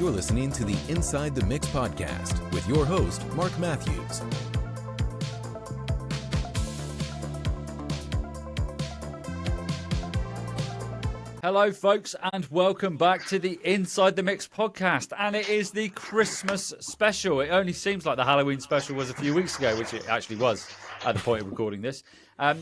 You're listening to the Inside the Mix podcast with your host, Mark Matthews. Hello, folks, and welcome back to the Inside the Mix podcast. And it is the Christmas special. It only seems like the Halloween special was a few weeks ago, which it actually was at the point of recording this.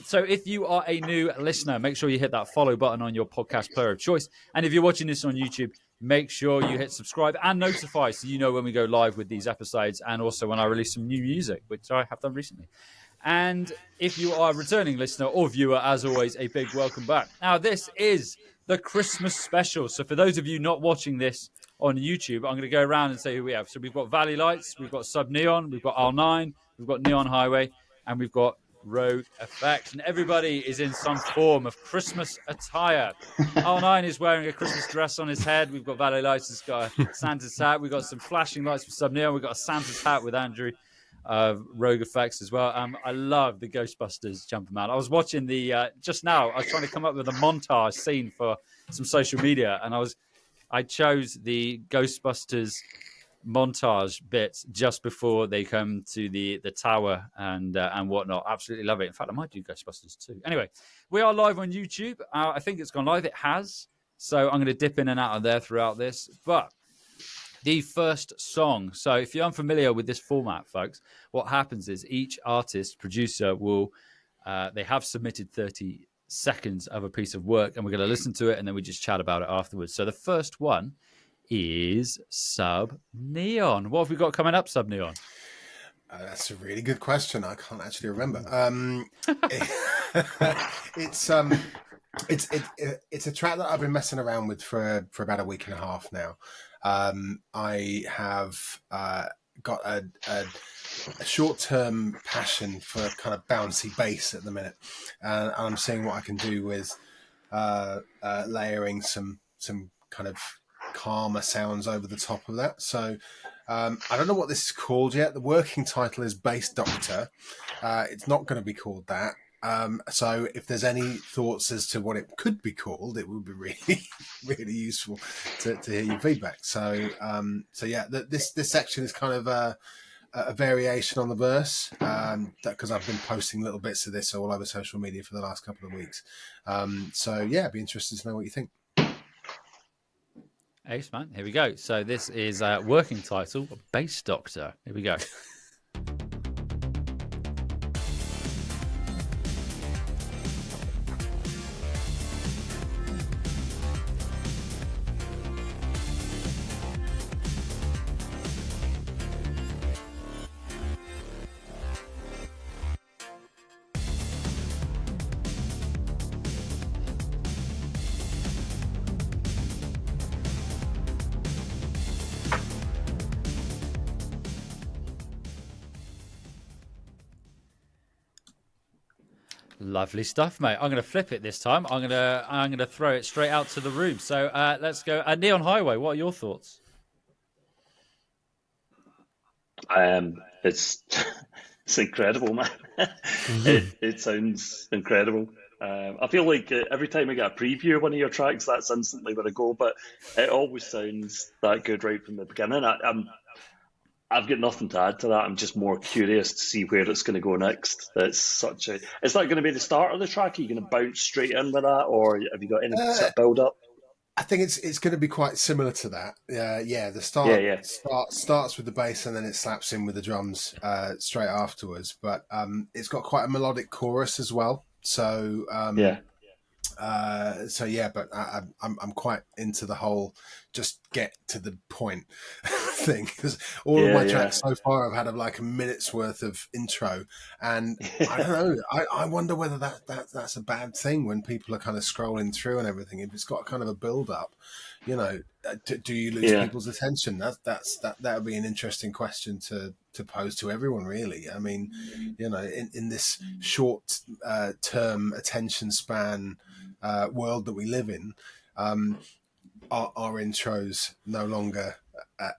So if you are a new listener, make sure you hit that follow button on your podcast player of choice. And if you're watching this on YouTube, make sure you hit subscribe and notify so you know when we go live with these episodes and also when I release some new music, which I have done recently. And if you are a returning listener or viewer, as always, a big welcome back. Now, this is the Christmas special. So for those of you not watching this on YouTube, I'm going to go around and say who we have. So we've got Valley Lights, we've got Sub Neon, we've got R9, we've got Neon Highway, and we've got RogueFx. And everybody is in some form of Christmas attire. R9 is wearing a Christmas dress on his head. We've got Valley Lights has got a Santa's hat. We've got some flashing lights for Sub Neon. We've got a Santa's hat with Andrew. RogueFx as well. I love the Ghostbusters jumping man. I was watching the just now. I was trying to come up with a montage scene for some social media, and I chose the Ghostbusters montage bits just before they come to the tower and whatnot. Absolutely love it. In fact, I might do Ghostbusters too. Anyway, we are live on YouTube. I think it's gone live. It has. So I'm going to dip in and out of there throughout this, but. The first song. So if you're unfamiliar with this format, folks, what happens is each artist, producer will, they have submitted 30 seconds of a piece of work and we're going to listen to it and then we just chat about it afterwards. So the first one is Sub Neon. What have we got coming up, Sub Neon? That's a really good question. I can't actually remember. It's a track that I've been messing around with for about a week and a half now. I have got a short-term passion for kind of bouncy bass at the minute, and I'm seeing what I can do with layering some kind of calmer sounds over the top of that. So I don't know what this is called yet. The working title is Bass Doctor. It's not going to be called that. So if there's any thoughts as to what it could be called, it would be really, really useful to hear your feedback. So yeah, this section is kind of a variation on the verse, because I've been posting little bits of this all over social media for the last couple of weeks. So yeah, I'd be interested to know what you think. Ace, man. Here we go. So this is a working title, Bass Doctor. Here we go. Lovely stuff, mate. I'm going to flip it this time. I'm going to throw it straight out to the room. So let's go. Neon Highway, what are your thoughts? It's incredible, man. It sounds incredible. I feel like every time I get a preview of one of your tracks, that's instantly where I go. But it always sounds that good right from the beginning. I've got nothing to add to that. I'm just more curious to see where it's going to go next. Is that going to be the start of the track? Are you going to bounce straight in with that, or have you got any sort of build up? I think it's going to be quite similar to that. Yeah. The start starts with the bass and then it slaps in with the drums straight afterwards. But it's got quite a melodic chorus as well. So but I'm quite into the whole just get to the point thing, because all of my tracks so far have had like a minute's worth of intro, and I don't know. I wonder whether that's a bad thing when people are kind of scrolling through and everything. If it's got kind of a build up, do you lose people's attention? That would be an interesting question to pose to everyone, really. I mean, in this short term attention span world that we live in, our intros no longer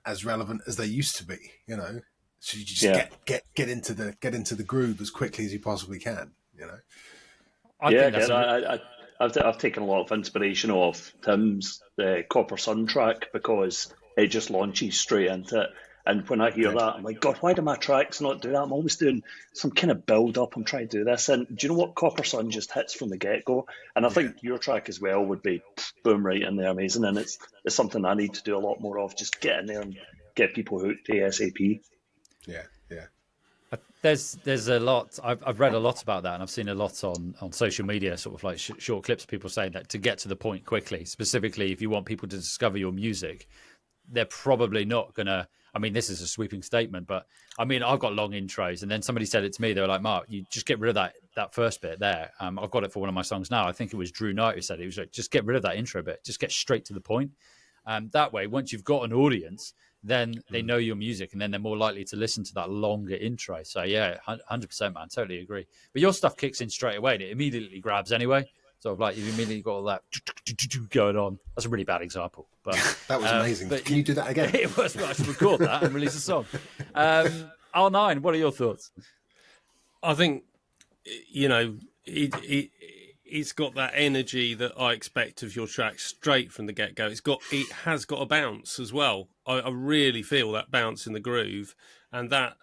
as relevant as they used to be. So you just get into the groove as quickly as you possibly can. I've taken a lot of inspiration off Tim's Copper Sun track, because it just launches straight into it. And when I hear that, I'm like, God, why do my tracks not do that? I'm always doing some kind of build up. I'm trying to do this. And do you know what? Copper Sun just hits from the get go. And I think your track as well would be boom right in there, amazing. And it's something I need to do a lot more of. Just get in there and get people hooked ASAP. Yeah, yeah. There's a lot. I've read a lot about that, and I've seen a lot on social media, sort of like short clips. People saying that to get to the point quickly, specifically if you want people to discover your music, they're probably not gonna. I mean, this is a sweeping statement, but I mean, I've got long intros, and then somebody said it to me. They were like, "Mark, you just get rid of that first bit there." I've got it for one of my songs now. I think it was Drew Knight who said it. He was like, "Just get rid of that intro bit. Just get straight to the point." That way, once you've got an audience, then they know your music, and then they're more likely to listen to that longer intro. So yeah, 100%, man, totally agree. But your stuff kicks in straight away, and it immediately grabs anyway. Sort of like you've immediately got all that going on. That's a really bad example, but That was amazing. but Can you do that again? It was. Well, I should record that and release a song. R9, what are your thoughts? I think, it's got that energy that I expect of your track straight from the get go. It has got a bounce as well. I really feel that bounce in the groove, and that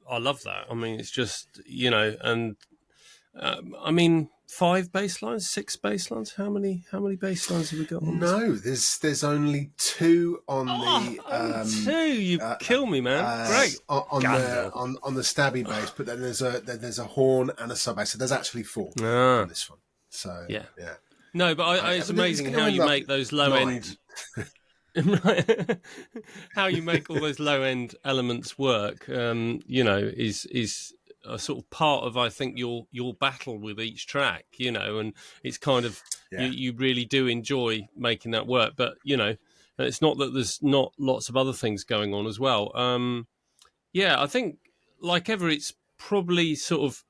I love that. I mean, it's just and I mean, 5 bass lines, 6 bass lines. How many bass lines have we got? No, there's only 2 on the 2. You kill me, man. Great. on the stabby bass, but then there's a horn and a sub bass. So there's actually 4 on this one. So yeah. No, but it's amazing how you make those low end. How you make all those low end elements work. Is a sort of part of, I think, your battle with each track. And it's kind of you really do enjoy making that work. But it's not that there's not lots of other things going on as well. I think like ever, it's probably sort of.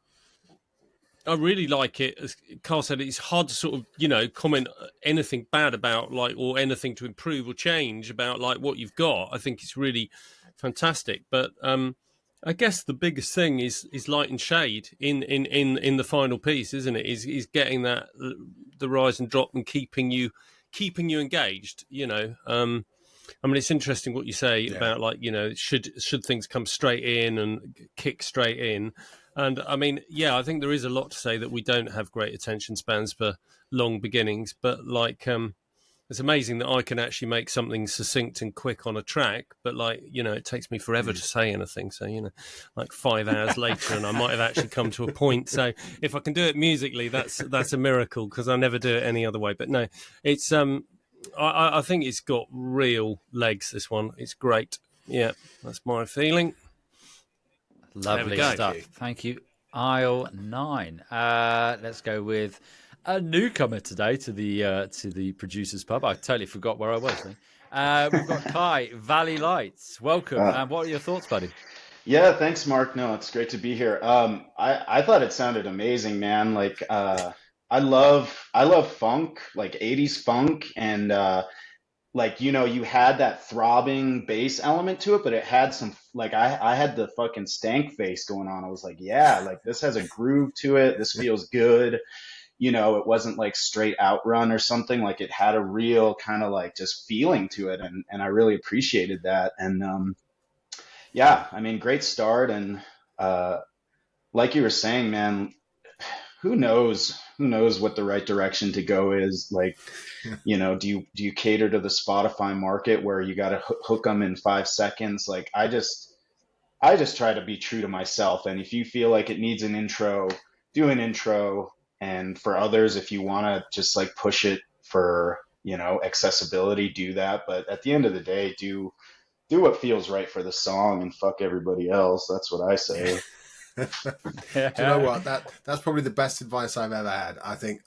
I really like it. As Carl said, it's hard to sort of, comment anything bad about or anything to improve or change about what you've got. I think it's really fantastic. But I guess the biggest thing is light and shade in the final piece, isn't it? Is getting that the rise and drop and keeping you engaged. I mean, it's interesting what you say about should things come straight in and kick straight in. And I mean, I think there is a lot to say that we don't have great attention spans for long beginnings, but it's amazing that I can actually make something succinct and quick on a track, but it takes me forever to say anything. So, 5 hours later and I might have actually come to a point. So if I can do it musically, that's a miracle, because I never do it any other way. But no, it's, I think it's got real legs, this one. It's great. Yeah, that's my feeling. Lovely stuff. Thank you, Aisle 9. Let's go with a newcomer today to the Producers Pub. I totally forgot where I was. We've got Kai, Valley Lights. Welcome. What are your thoughts, buddy? Yeah, thanks, Mark. No, it's great to be here. I thought it sounded amazing, man. I love funk, 80s funk, and you had that throbbing bass element to it, but it had some, I had the fucking stank face going on. I was like, this has a groove to it. This feels good. It wasn't straight outrun or something. It had a real kind of just feeling to it. And I really appreciated that. And, I mean, great start. And, like you were saying, man, who knows what the right direction to go is. Do you cater to the Spotify market where you got to hook them in 5 seconds? I just try to be true to myself. And if you feel like it needs an intro, do an intro. And for others, if you want to just push it for, accessibility, do that. But at the end of the day, do what feels right for the song and fuck everybody else. That's what I say. Do you know what? That's probably the best advice I've ever had. I think,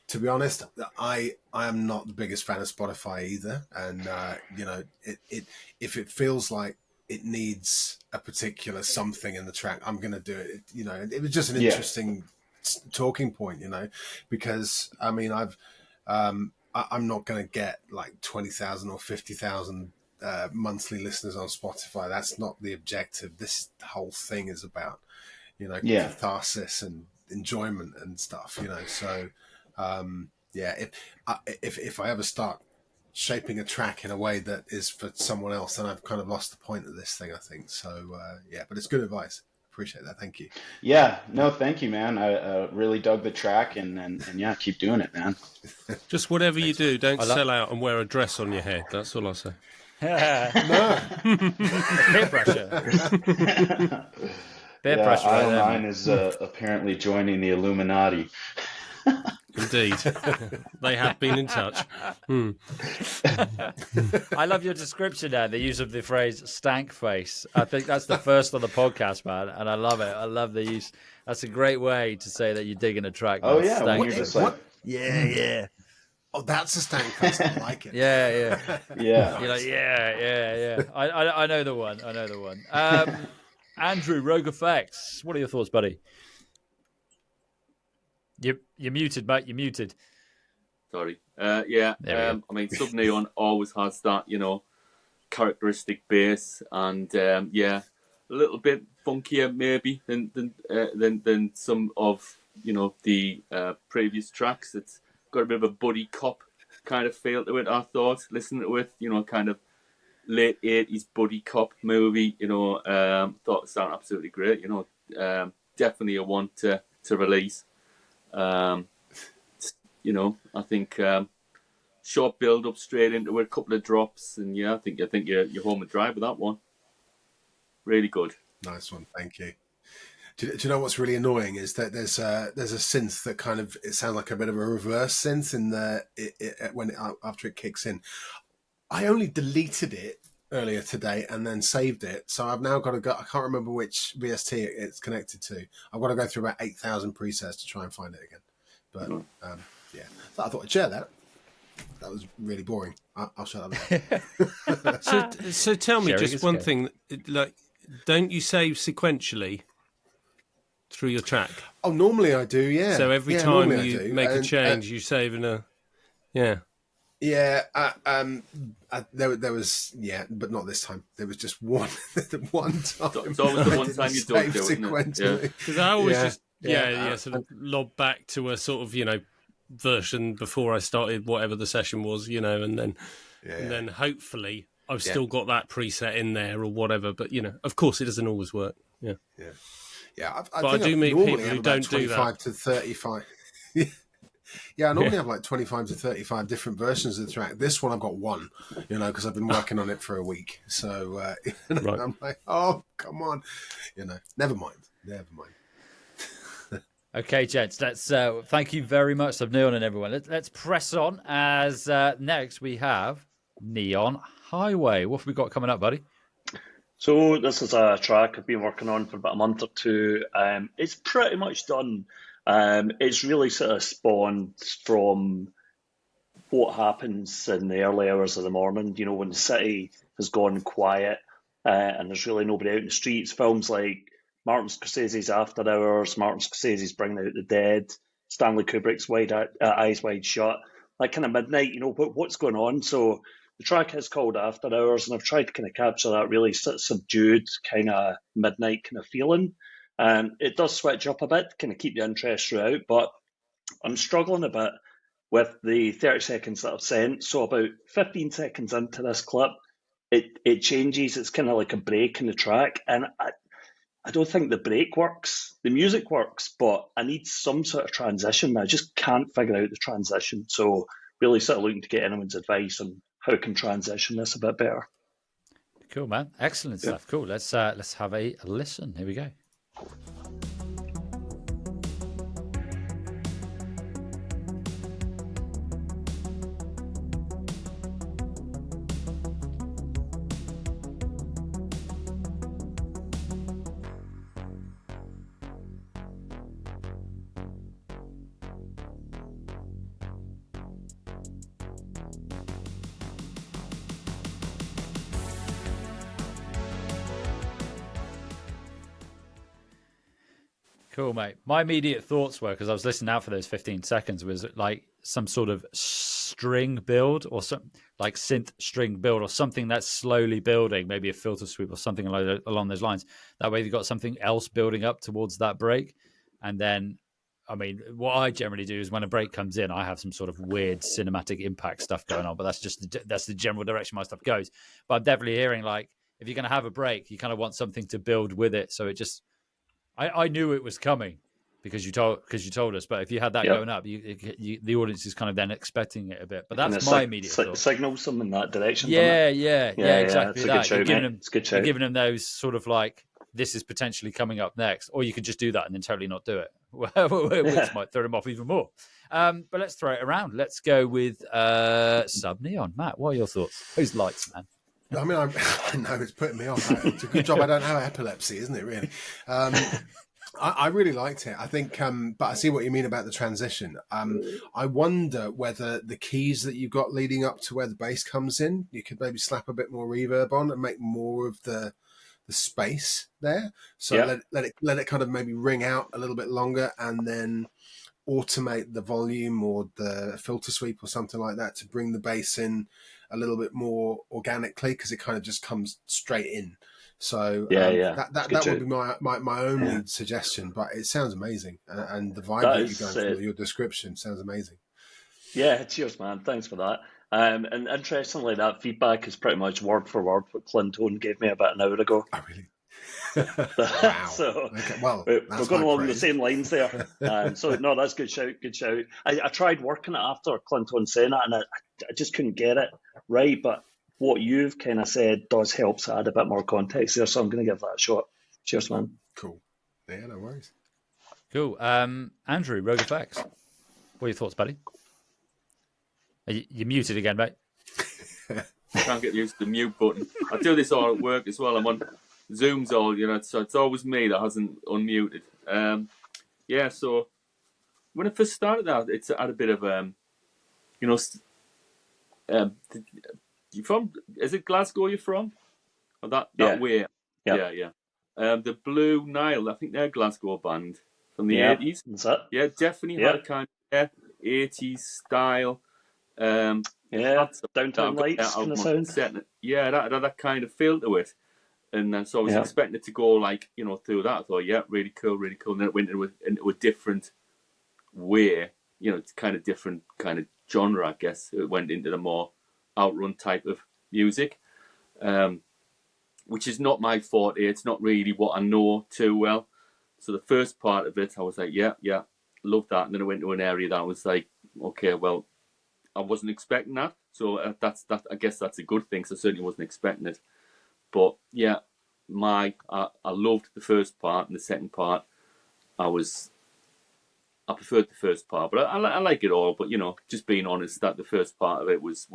to be honest, I am not the biggest fan of Spotify either. And, if it feels like it needs a particular something in the track, I'm going to do it. It was just an interesting talking point, because I mean, I'm not going to get 20,000 or 50,000 monthly listeners on Spotify. That's not the objective. This whole thing is about, catharsis and enjoyment and stuff, So, if I ever start shaping a track in a way that is for someone else, then I've kind of lost the point of this thing, I think. So but it's good advice. Appreciate that. Thank you. Yeah, no, thank you, man. I really dug the track, and yeah, keep doing it, man. Just whatever you do, don't sell out and wear a dress on your head. That's all I'll say. No. Peer pressure. Peer Yeah, pressure. Aisle Right there, 9 man. is apparently joining the Illuminati. Indeed. They have been in touch. I love your description there, the use of the phrase stank face. I think that's the first on the podcast, man, and I love it. I love the use. That's a great way to say that you're digging a track. Oh, man. yeah, Stank when you're face. just like, Yeah. Oh, that's a stank face. I like it. Yeah. yeah. You're like, yeah. I know the one. Andrew, RogueFx, what are your thoughts, buddy? You're muted, mate. You're muted. Sorry. There we I mean, Sub Neon always has that, characteristic bass, and a little bit funkier maybe than some of the previous tracks. It's got a bit of a buddy cop kind of feel to it. I thought listening to it, kind of late 80s buddy cop movie. Thought it sounded absolutely great. Definitely a one to release. I think short build up straight into it, a couple of drops, and I think you're home and dry with that one. Really good. Nice one, thank you. Do you know what's really annoying is that there's a synth that kind of, it sounds like a bit of a reverse synth in after it kicks in. I only deleted it earlier today and then saved it, so I've now got to go. I can't remember which VST it's connected to. I've got to go through about 8,000 presets to try and find it again. But so I thought I'd share that. That was really boring. I'll shut up. So tell me Sharing just is one good. thing. Like, don't you save sequentially through your track? Oh, normally I do. Yeah. So every time normally I you do. make a And, change, you save in a. Yeah. Yeah, there was, but not this time. There was just one time. It's always the I one didn't time you save don't do it, isn't it? sequentially. Because I always Yeah. just sort of lob back to a sort of version before I started whatever the session was, and then hopefully I've still got that preset in there or whatever. But of course it doesn't always work. Yeah. I do meet normally people have who about don't do that. 25 to 35. Yeah, I normally have like 25 to 35 different versions of the track. This one I've got one, because I've been working on it for a week. So Right. I'm like, oh, come on. Never mind. Okay, gents, let's thank you very much, Sub Neon and everyone. Let's press on as next we have Neon Highway. What have we got coming up, buddy? So this is a track I've been working on for about a month or two. It's pretty much done. It's really sort of spawned from what happens in the early hours of the morning, when the city has gone quiet and there's really nobody out in the streets. Films like Martin Scorsese's After Hours, Martin Scorsese's Bringing Out the Dead, Stanley Kubrick's Eyes Wide Shut, like kind of midnight, what's going on? So the track is called After Hours, and I've tried to kind of capture that really subdued kind of midnight kind of feeling. It does switch up a bit, kind of keep the interest throughout, but I'm struggling a bit with the 30 seconds that I've sent. So about 15 seconds into this clip, it changes. It's kind of like a break in the track, and I don't think the break works. The music works, but I need some sort of transition. I just can't figure out the transition. So really sort of looking to get anyone's advice on how I can transition this a bit better. Cool, man. Excellent stuff. Cool. Let's have a listen. Here we go. Cool, mate. My immediate thoughts were, because I was listening out for those 15 seconds, was like some sort of string build or some like synth string build or something that's slowly building, maybe a filter sweep or something along those lines. That way you've got something else building up towards that break. And then I mean, what I generally do is when a break comes in, I have some sort of weird cinematic impact stuff going on, but that's the general direction my stuff goes. But I'm definitely hearing, like, if you're going to have a break, you kind of want something to build with it. So it just, I knew it was coming because you told us. But if you had that going up, the audience is kind of then expecting it a bit. But that's my immediate thought. Signals them in that direction. Yeah, exactly. It's a good shout, It's a good shout. You're giving them those sort of like, this is potentially coming up next, or you could just do that and then totally not do it, which might throw them off even more. But let's throw it around. Let's go with Sub Neon. Matt, what are your thoughts? Who's lights, man? I mean, I know it's putting me off. It's a good job I don't have epilepsy, isn't it, really? I really liked it. I think, but I see what you mean about the transition. I wonder whether the keys that you've got leading up to where the bass comes in, you could maybe slap a bit more reverb on and make more of the space there. So let it kind of maybe ring out a little bit longer, and then automate the volume or the filter sweep or something like that to bring the bass in a little bit more organically, because it kind of just comes straight in. So that would be my only suggestion, but it sounds amazing, and the vibe that you're going through, your description sounds amazing. Yeah, cheers, man. Thanks for that. And interestingly, that feedback is pretty much word for word what Clinton gave me about an hour ago. Oh, really? Wow. So okay. Well, we're going along the same lines there. So no, that's good shout. Good shout. I tried working it after Clinton saying that, and I just couldn't get it right. But what you've kind of said does help to add a bit more context there. So I'm going to give that a shot. Cheers, man. Cool. Yeah, no worries. Cool. Andrew, RogueFx, what are your thoughts, buddy? You're muted again, mate. Can't get used to the mute button. I do this all at work as well. I'm on Zooms all, so it's always me that hasn't unmuted. So when I first started out, it's had a bit of, you from? Is it Glasgow you're from? Or that way? Yeah. The Blue Nile, I think they're a Glasgow band from the 80s. Is that? Yeah, definitely had a kind of 80s style. Downtown Lights kind of sound. Yeah, that kind of feel to it. And so I was expecting it to go like, through that. I thought, really cool. And then it went into a different way, it's kind of different kind of genre, I guess. It went into the more outrun type of music, which is not my forte. It's not really what I know too well. So the first part of it, I was like, love that. And then I went to an area that I was like, okay, well, I wasn't expecting that. So that's that. I guess that's a good thing. So I certainly wasn't expecting it. But I loved the first part, and the second part, I preferred the first part, but I like it all. But just being honest, that the first part of it was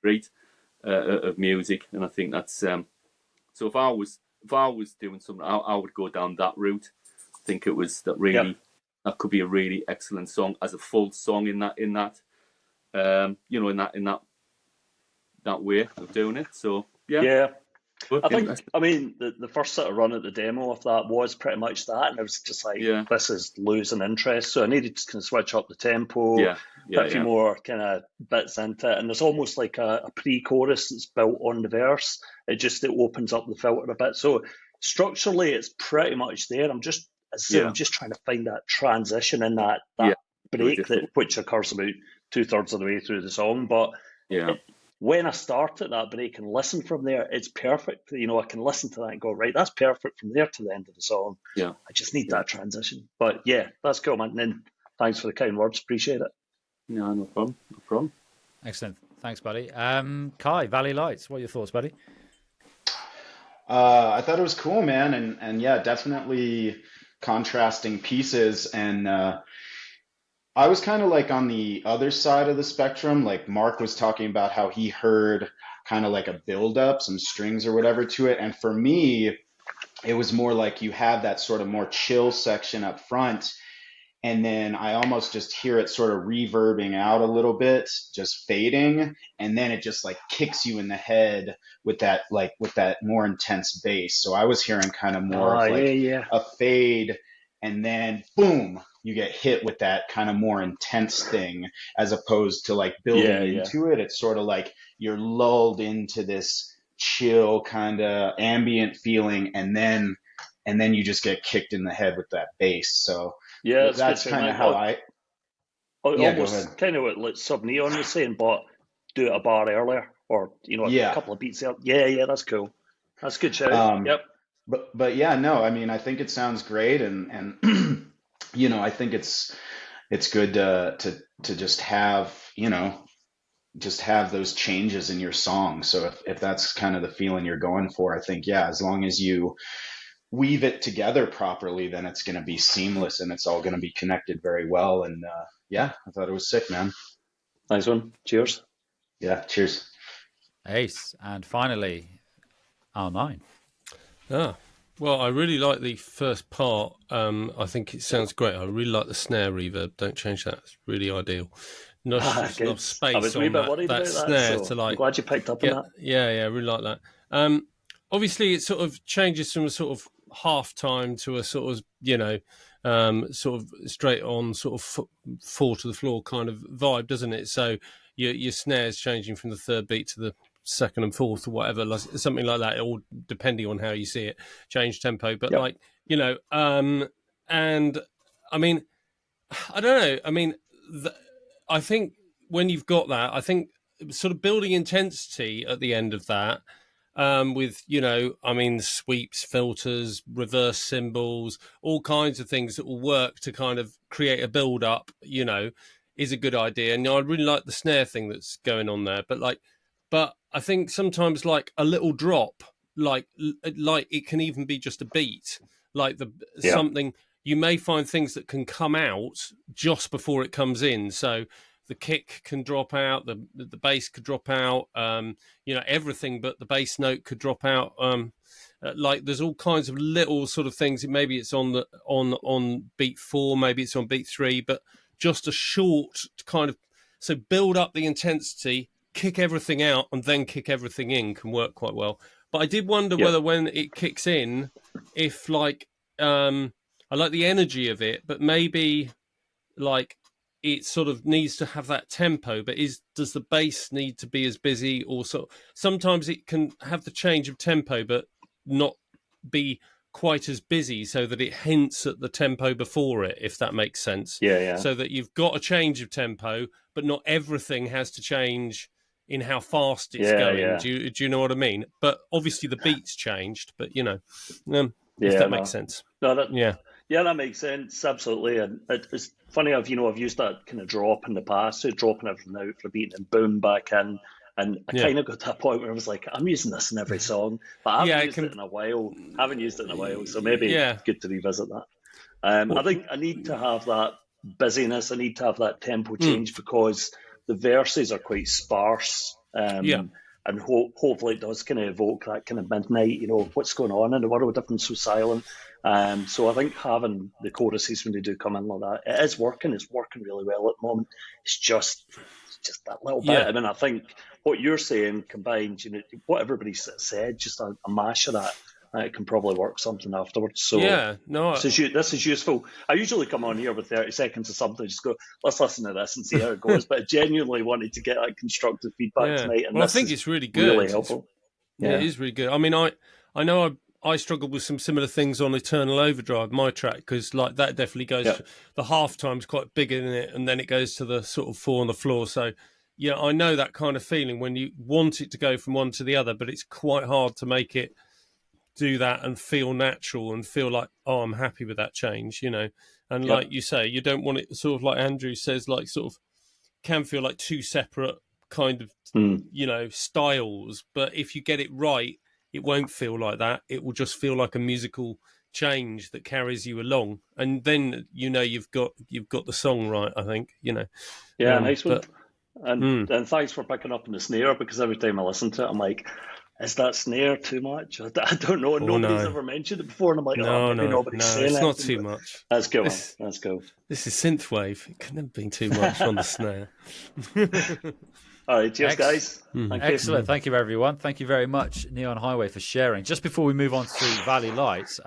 great of music, and I think that's so. If I was doing something, I would go down that route. I think it was that really that could be a really excellent song as a full song in that way of doing it. So I mean, the first sort of run at the demo of that was pretty much that, and I was just like, this is losing interest. So I needed to kind of switch up the tempo, put a few more kind of bits into it, and there's almost like a pre-chorus that's built on the verse. It opens up the filter a bit. So structurally, it's pretty much there. I'm just trying to find that transition in that break which occurs about 2/3 of the way through the song, but when I start at that break and listen from there, it's perfect. I can listen to that and go, right, that's perfect from there to the end of the song. Yeah. I just need that transition. But that's cool, man. And then thanks for the kind words. Appreciate it. No, no problem. Excellent. Thanks, buddy. Kai, Valley Lights, what are your thoughts, buddy? I thought it was cool, man. And definitely contrasting pieces. And I was kind of like on the other side of the spectrum. Like Mark was talking about how he heard kind of like a build up, some strings or whatever to it. And for me, it was more like you have that sort of more chill section up front. And then I almost just hear it sort of reverbing out a little bit, just fading. And then it just like kicks you in the head with that more intense bass. So I was hearing kind of more of a fade, and then boom, you get hit with that kind of more intense thing, as opposed to like building into it. It's sort of like you're lulled into this chill kind of ambient feeling, and then you just get kicked in the head with that bass. So Yeah, that's kind of how I. Almost kind of what like Sub Neon was saying, but do it a bar earlier, or a couple of beats earlier. Yeah, that's cool. That's a good shout. Yep. But yeah, no, I mean, I think it sounds great, and I think it's good to just have those changes in your song. So if that's kind of the feeling you're going for, I think, yeah, as long as you weave it together properly, then it's going to be seamless and it's all going to be connected very well. And yeah, I thought it was sick, man. Nice one. Cheers. Yeah, cheers. Ace. And finally, R9. Well, I really like the first part. I think it sounds great. I really like the snare reverb. Don't change that. It's really ideal. Enough space I was on that snare so to like. I'm glad you picked up on that. Yeah, I really like that. Obviously, it sort of changes from a sort of half time to a sort of sort of straight on sort of fall to the floor kind of vibe, doesn't it? So your snare's changing from the third beat to the second and fourth or whatever, something like that, all depending on how you see it, change tempo. But and I mean, I don't know. I mean, I think when you've got that, I think sort of building intensity at the end of that, with, sweeps, filters, reverse cymbals, all kinds of things that will work to kind of create a build up, is a good idea. And I really like the snare thing that's going on there. But I think sometimes like a little drop, like it can even be just a beat, something. You may find things that can come out just before it comes in. So the kick can drop out, the bass could drop out, everything but the bass note could drop out. There's all kinds of little sort of things. Maybe it's on beat 4, maybe it's on beat 3, but just a short kind of, so build up the intensity, kick everything out, and then kick everything in can work quite well. But I did wonder whether when it kicks in, if I like the energy of it, but maybe it sort of needs to have that tempo, but does the bass need to be as busy? Or sometimes it can have the change of tempo, but not be quite as busy, so that it hints at the tempo before it, if that makes sense. Yeah. So that you've got a change of tempo, but not everything has to change in how fast it's going. Yeah. Do you know what I mean? But obviously the beat's changed, but if that makes sense. No, that makes sense, absolutely. And it's funny, I've used that kind of drop in the past, so dropping everything out for a beat and boom back in. And I kind of got to a point where I was like, I'm using this in every song, but I haven't used it in a while. So maybe it's good to revisit that. I think I need to have that busyness. I need to have that tempo change because the verses are quite sparse. And hopefully it does kind of evoke that kind of midnight, what's going on in the world, everything's so silent. So I think having the choruses when they do come in like that, it is working. It's working really well at the moment. It's just that little bit. I mean, I think what you're saying combined, what everybody said, just a mash of that. It can probably work something afterwards. So this is useful. I usually come on here with 30 seconds or something, just go, let's listen to this and see how it goes. But I genuinely wanted to get that constructive feedback tonight. And I think it's really good. Really helpful. It is really good. I mean, I know I struggled with some similar things on Eternal Overdrive, my track, because that definitely goes, the half time's quite big in it, and then it goes to the sort of 4 on the floor. So, I know that kind of feeling when you want it to go from one to the other, but it's quite hard to make it do that and feel natural and feel like, I'm happy with that change, and like you say, you don't want it sort of like Andrew says, like sort of can feel like two separate kind of styles, but if you get it right, it won't feel like that. It will just feel like a musical change that carries you along, and then you've got the song right, I think. Nice one. And thanks for picking up on the snare, because every time I listen to it I'm like, is that snare too much? I don't know. Nobody's ever mentioned it before, and I'm like, nobody's saying it's it. not too much. That's cool. That's cool. This is Synthwave. It couldn't have been too much on the snare. All right, cheers, guys. Excellent. Thank you, everyone. Thank you very much, Neon Highway, for sharing. Just before we move on to Valley Lights,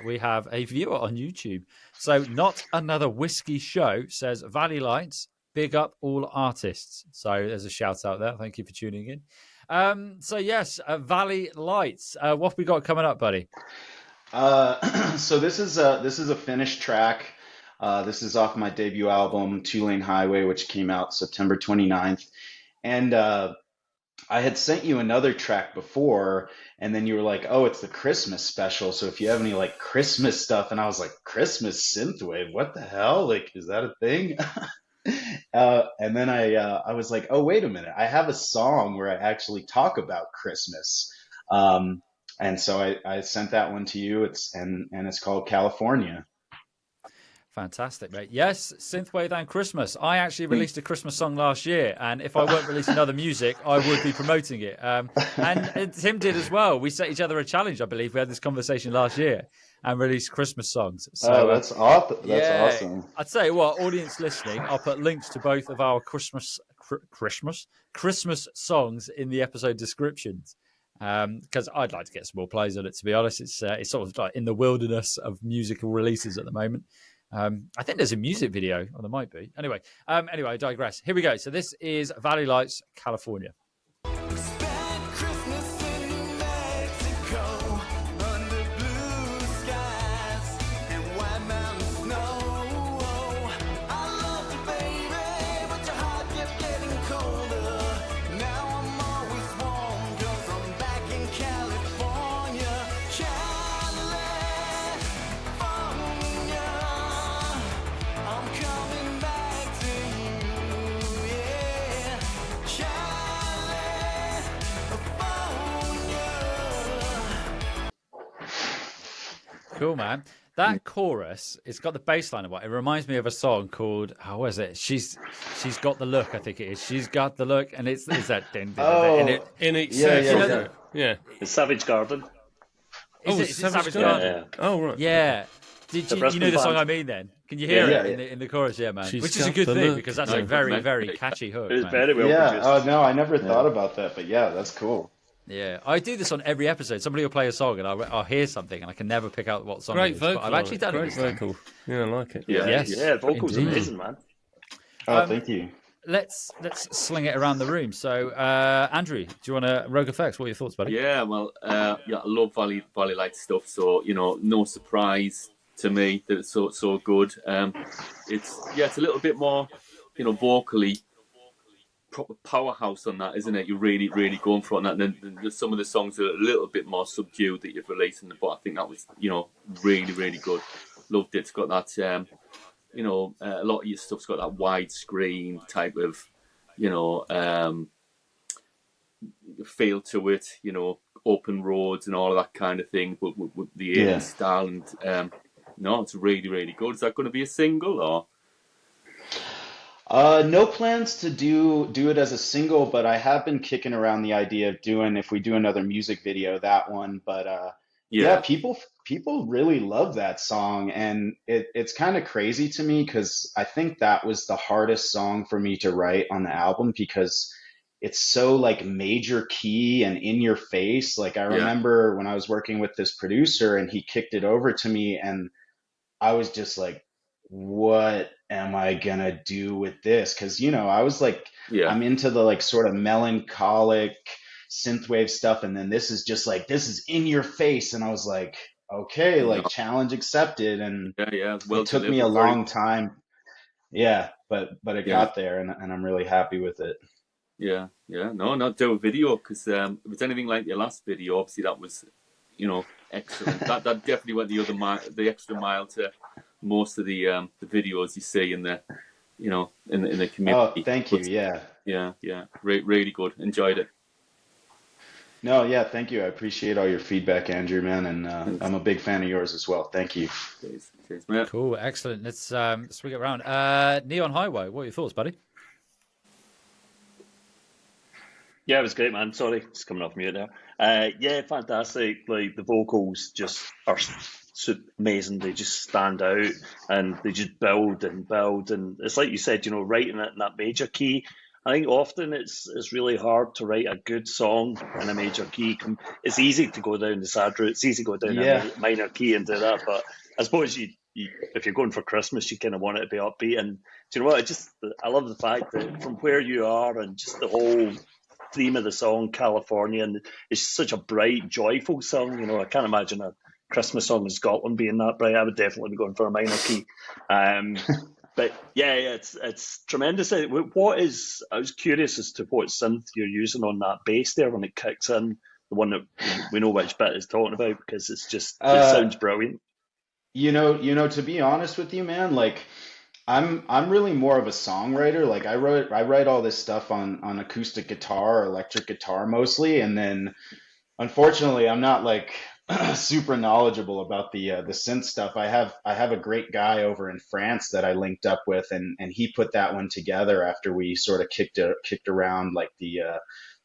we have a viewer on YouTube. So, Not Another Whiskey Show says, Valley Lights, big up all artists. So, there's a shout out there. Thank you for tuning in. Yes, Valley Lights. What have we got coming up, buddy? So this is a finished track. This is off my debut album, Two Lane Highway, which came out September 29th. And I had sent you another track before, and then you were like, "Oh, it's the Christmas special. So if you have any like Christmas stuff," and I was like, "Christmas synthwave? What the hell? Like, is that a thing?" And then I was like, "Oh, wait a minute. I have a song where I actually talk about Christmas." And so I sent that one to you. It's called California. Fantastic, mate. Yes, Synthwave and Christmas. I actually released a Christmas song last year, and if I weren't releasing other music, I would be promoting it. And Tim did as well. We set each other a challenge, I believe. We had this conversation last year and released Christmas songs. So, that's awesome. That's awesome. I'd say, well, audience listening, I'll put links to both of our Christmas songs in the episode descriptions. Because I'd like to get some more plays on it, to be honest. It's sort of like in the wilderness of musical releases at the moment. I think there's a music video, or there might be. Anyway, I digress. Here we go. So this is Valley Lights, California. Cool, man. That chorus, it's got the bass line of it. It reminds me of a song called, how was it? She's got the look, I think it is. She's got the look, and it's that ding, in it. Yeah. It's Savage Garden. Is it Savage Garden? Yeah. Oh, right. Yeah. Did you know the song I mean then? Can you hear it in the chorus? Yeah, man. Which is a good thing because that's a very, very catchy hook. It's man. very well produced. Oh, no, I never thought about that, but yeah, that's cool. Yeah, I do this on every episode. Somebody will play a song and I'll hear something and I can never pick out what song Great it is. vocal. But I've actually done Great it. vocal. Yeah, I like it. Yeah, Yes, yeah, vocals indeed. amazing, man. Oh, thank you. Let's sling it around the room. So, Andrew, do you want to RogueFx? What are your thoughts, buddy? Yeah, well, I love Valley Light stuff. So no surprise to me that it's so good. It's a little bit more, vocally proper powerhouse on that, isn't it? You're really going for it on that. And then there's some of the songs that are a little bit more subdued that you've released in the, but I think that was, really good. Loved it. It's got that, a lot of your stuff's got that widescreen type of, feel to it, open roads and all of that kind of thing, but with the 80s style. And no, it's really good. Is that going to be a single or? No plans to do it as a single, but I have been kicking around the idea of doing, if we do another music video, that one. But people really love that song, and it's kind of crazy to me because I think that was the hardest song for me to write on the album because it's so like major key and in your face. Like I remember when I was working with this producer and he kicked it over to me and I was just like, what am I gonna do with this? Because I was like, I'm into the like sort of melancholic synthwave stuff, and then this is just like, this is in your face, and I was like, okay, like challenge accepted. And well, it took me a long time, but it got there, and I'm really happy with it. No, not do a video because if it's anything like your last video, obviously that was excellent. that definitely went the extra mile to most of the videos you see in the in the community. Oh, thank you. Yeah, really good. Enjoyed it. No, thank you. I appreciate all your feedback, Andrew, man, and I'm a big fan of yours as well. Thank you. Cheers, mate. Cool, excellent. Let's swing it around. Neon Highway, what are your thoughts, buddy? Yeah, it was great, man. Sorry, it's coming off mute there. Fantastic. Like the vocals just are so amazing. They just stand out and they just build. And it's like you said, writing it in that major key. I think often it's really hard to write a good song in a major key. It's easy to go down the sad route. It's easy to go down a minor key and do that. But I suppose you if you're going for Christmas, you kind of want it to be upbeat. And do you know what? I love the fact that from where you are and just the whole theme of the song, California, and it's such a bright, joyful song. I can't imagine a Christmas song in Scotland being that bright, I would definitely be going for a minor key. But yeah, it's tremendous. What is? I was curious as to what synth you're using on that bass there when it kicks in. The one that we know which bit is talking about, because it sounds brilliant. To be honest with you, man, like I'm really more of a songwriter. Like I write all this stuff on acoustic guitar or electric guitar mostly, and then unfortunately I'm not like super knowledgeable about the synth stuff. I have a great guy over in France that I linked up with, and he put that one together after we sort of kicked around like the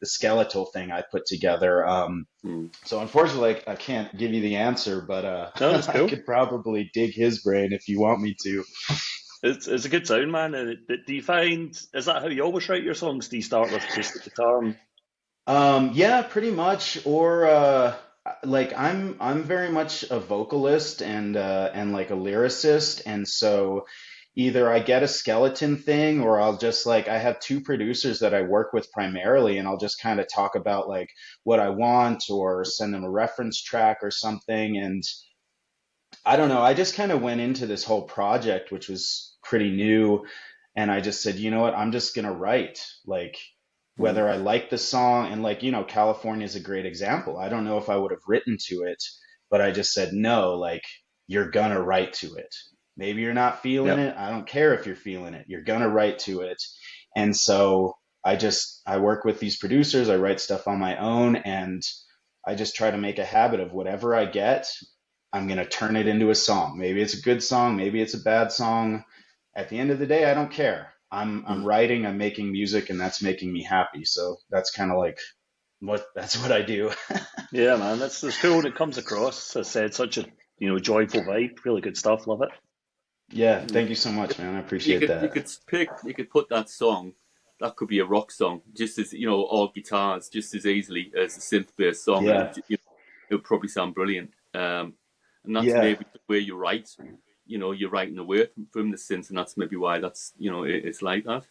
skeletal thing I put together. So unfortunately, I can't give you the answer, but No, that's cool. I could probably dig his brain if you want me to. It's a good sound, man. And do you find, is that how you always write your songs? Do you start with acoustic guitar? Yeah, pretty much. Or like I'm very much a vocalist and like a lyricist, and so either I get a skeleton thing, or I'll just like, I have two producers that I work with primarily, and I'll just kind of talk about like what I want or send them a reference track or something. And I don't know, I just kind of went into this whole project, which was pretty new, and I just said, you know what, I'm just gonna write, like whether I like the song. And like, California is a great example. I don't know if I would have written to it, but I just said, no, like you're gonna write to it. Maybe you're not feeling it. I don't care if you're feeling it. You're gonna write to it. And so I work with these producers, I write stuff on my own, and I just try to make a habit of whatever I get, I'm gonna turn it into a song. Maybe it's a good song, maybe it's a bad song. At the end of the day, I don't care. I'm writing, I'm making music, and that's making me happy. So that's kind of like that's what I do. Yeah, man, that's cool when it comes across. As I said, such a joyful vibe. Really good stuff. Love it. Yeah, thank you so much, man. I appreciate that. You could put that song. That could be a rock song, just as all guitars, just as easily as a synth-based song. Yeah. It would probably sound brilliant. And that's maybe the way you write. You're writing away from the synth, and that's maybe why it's like that.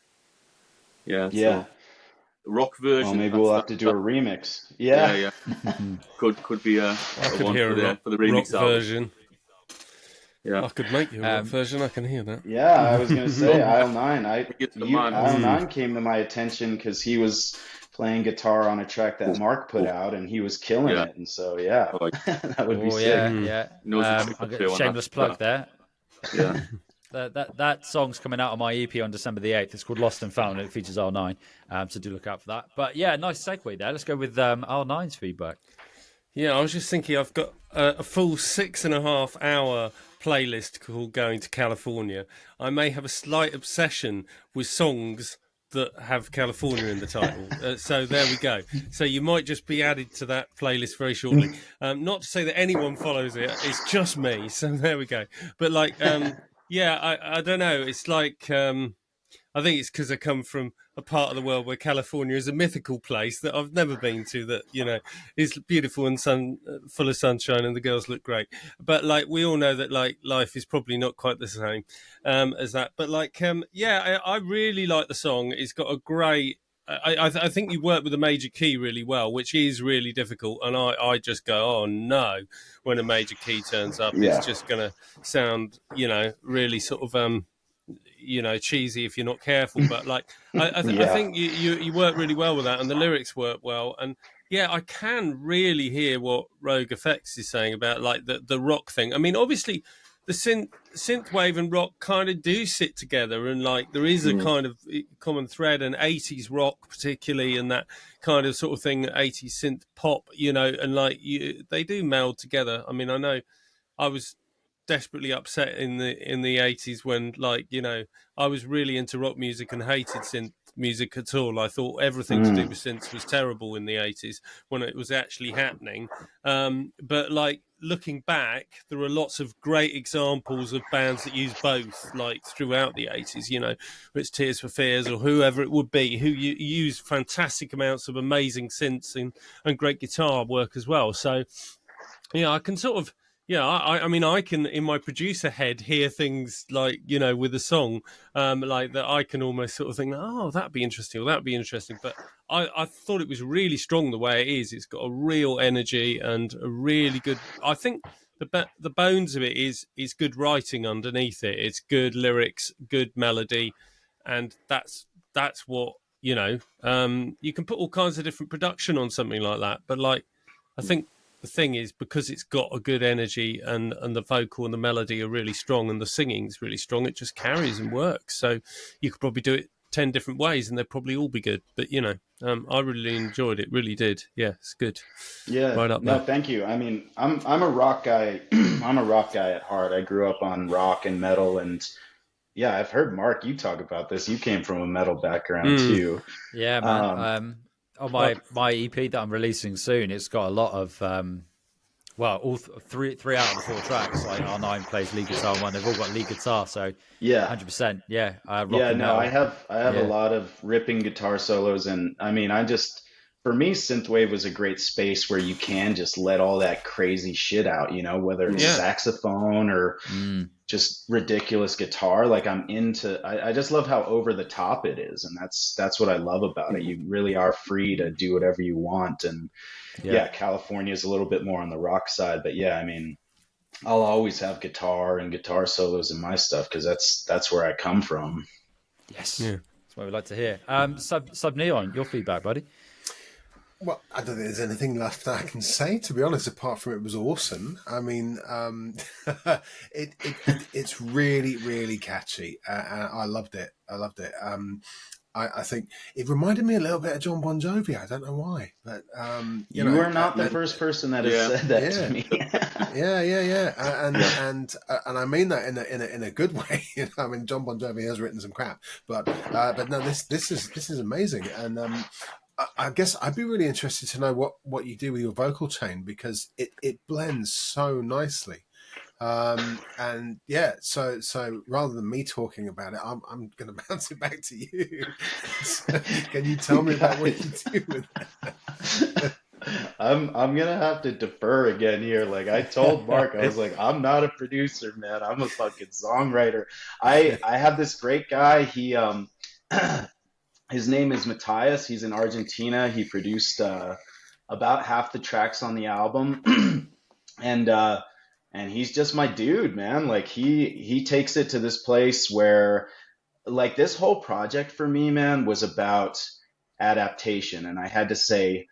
Yeah. Yeah. So, rock version. Well, maybe we'll have to do a remix. Yeah. could be a one for the remix rock version. Yeah, I could make you a rock version. I can hear that. Yeah, I was gonna say Aisle 9. Aisle 9 came to my attention because he was playing guitar on a track that Mark put out, and he was killing it. And so that would be sick. Yeah. Shameless plug there. Yeah. That song's coming out on my EP on December the 8th. It's called Lost and Found, and it features R9. So do look out for that. But yeah, nice segue there. Let's go with R9's feedback. Yeah, I was just thinking I've got a full 6.5 hour playlist called Going to California. I may have a slight obsession with songs that have California in the title. So there we go. So you might just be added to that playlist very shortly. Not to say that anyone follows it. It's just me. So there we go. But like, I don't know. It's like, I think it's because I come from a part of the world where California is a mythical place that I've never been to, that, is beautiful and full of sunshine, and the girls look great. But like, we all know that like life is probably not quite the same as that. But like, I really like the song. It's got a great, I think you work with a major key really well, which is really difficult. And I just go, oh no, when a major key turns up, it's just going to sound, really sort of, cheesy if you're not careful. But like, I think you work really well with that, and the lyrics work well. And I can really hear what RogueFx is saying about like the rock thing. I mean, obviously the synthwave and rock kind of do sit together, and like there is a kind of common thread, and 80s rock particularly, and that kind of sort of thing, 80s synth pop, and like they do meld together. I mean, I know I was desperately upset in the 80s when I was really into rock music and hated synth music at all. I thought everything to do with synths was terrible in the 80s when it was actually happening. But like looking back, there are lots of great examples of bands that use both, like throughout the 80s, it's Tears for Fears or whoever it would be, who use fantastic amounts of amazing synths and great guitar work as well. So I can sort of, I mean, I can, in my producer head, hear things like, with a song, like that I can almost sort of think, oh, that'd be interesting, or that'd be interesting. But I thought it was really strong the way it is. It's got a real energy and a really good, I think the bones of it is good writing underneath it. It's good lyrics, good melody, and that's what, you know. You can put all kinds of different production on something like that, but like, I think the thing is, because it's got a good energy and the vocal and the melody are really strong and the singing's really strong, it just carries and works. So you could probably do it 10 different ways and they'd probably all be good. But, you know, I really enjoyed it. Really did. Yeah, it's good. Yeah. Right up No, there. thank you. I mean, I'm a rock guy. I'm a rock guy at heart. I grew up on rock and metal, and yeah, I've heard Mark, you talk about this. You came from a metal background too. Yeah, man. On my EP that I'm releasing soon, it's got a lot of all three out of the 4 tracks. Like R9 plays lead guitar on one. They've all got lead guitar, so Yeah. 100%. Yeah, rock Yeah, and no, metal. I have a lot of ripping guitar solos, and I mean, for me, Synthwave was a great space where you can just let all that crazy shit out, you know, whether it's saxophone or just ridiculous guitar. Like I just love how over the top it is, and that's what I love about it. You really are free to do whatever you want, and California is a little bit more on the rock side, but yeah, I mean, I'll always have guitar and guitar solos in my stuff because that's where I come from. Yes, that's what we like to hear. Sub Neon, your feedback, buddy. Well, I don't think there's anything left I can say, to be honest, apart from it was awesome. I mean, it's really, really catchy. And I loved it. I think it reminded me a little bit of John Bon Jovi. I don't know why, but you know, are not the first person that has said that to me. And I mean that in a good way. You know, I mean, John Bon Jovi has written some crap, but no, this is amazing. And I guess I'd be really interested to know what you do with your vocal chain, because it blends so nicely. And yeah, so rather than me talking about it, I'm going to bounce it back to you. So, can you tell me about what you do with that? I'm gonna have to defer again here. Like I told Mark, I was like, I'm not a producer, man. I'm a fucking songwriter. I have this great guy. He his name is Matthias. He's in Argentina. He produced about half the tracks on the album, and he's just my dude, man. Like he takes it to this place where, like, this whole project for me, man, was about adaptation, and I had to say,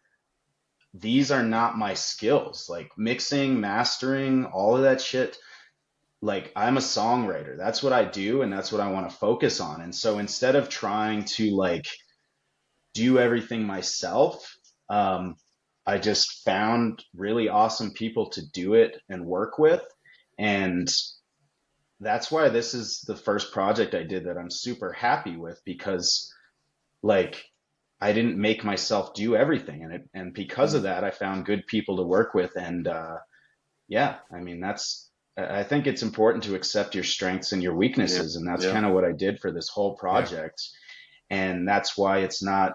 these are not my skills. Like mixing, mastering, all of that shit. Like I'm a songwriter. That's what I do, and that's what I want to focus on. And so instead of trying to like do everything myself, I just found really awesome people to do it and work with. And that's why this is the first project I did that I'm super happy with, because like I didn't make myself do everything. And because of that, I found good people to work with. And yeah, I mean, I think it's important to accept your strengths and your weaknesses. And that's kind of what I did for this whole project. And that's why it's not,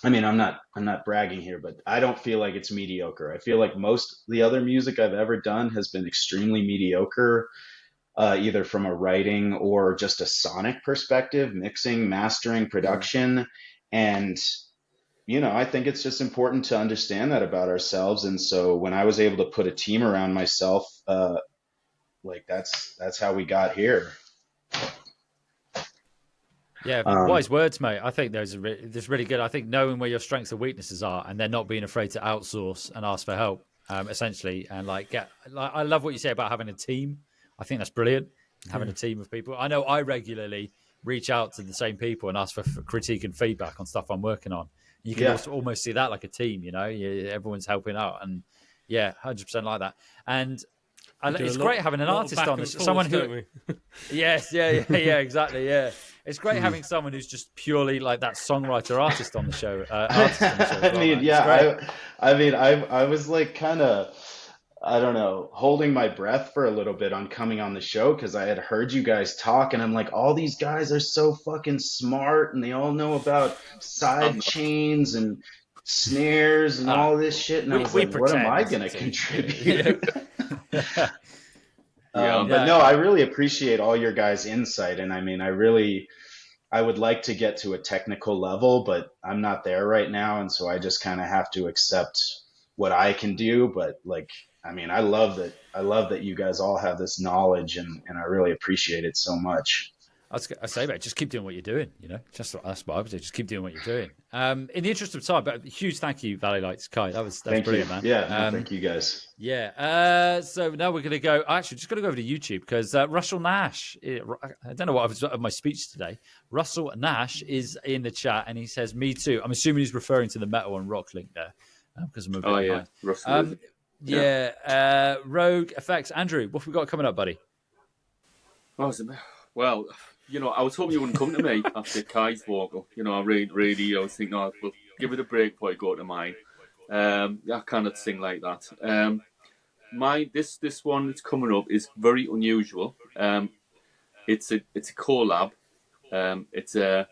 I mean, I'm not bragging here, but I don't feel like it's mediocre. I feel like most of the other music I've ever done has been extremely mediocre, either from a writing or just a sonic perspective, mixing, mastering, production. And, you know, I think it's just important to understand that about ourselves. And so when I was able to put a team around myself, like that's how we got here. Yeah, wise words, mate. I think those are really good. I think knowing where your strengths and weaknesses are, and then not being afraid to outsource and ask for help, essentially, and I love what you say about having a team. I think that's brilliant. Having a team of people. I know I regularly reach out to the same people and ask for critique and feedback on stuff I'm working on. You can also almost see that like a team. You know, everyone's helping out, and 100% like that. And it's great having an artist on this. Someone who, yes, exactly, yeah. It's great having someone who's just purely like that songwriter artist on the show. I was like kind of, I don't know, holding my breath for a little bit on coming on the show because I had heard you guys talk, and I'm like, all these guys are so fucking smart, and they all know about side chains and snares and all this shit. And I was like, what am I going to contribute? But no, I really appreciate all your guys' insight. And I mean, I would like to get to a technical level, but I'm not there right now. And so I just kind of have to accept what I can do. But like, I mean, I love that. I love that you guys all have this knowledge, and I really appreciate it so much. I say, mate, just keep doing what you're doing. That's what I would say. Just keep doing what you're doing. In the interest of time, but a huge thank you, Valley Lights, Kai. That's brilliant, man. Yeah, no, thank you guys. Yeah. So now we're going to go. Actually, just going to go over to YouTube because Russell Nash. I don't know what I was of my speech today. Russell Nash is in the chat and he says, "Me too." I'm assuming he's referring to the metal and rock link there because I'm a bit behind. Russell. RogueFx. Andrew, what have we got coming up, buddy? Well, I was hoping you wouldn't come to me after Kai's vocal. I really, I was thinking, well, give it a break before I go to mine. I cannot sing like that. This one that's coming up is very unusual. It's a collab. It's a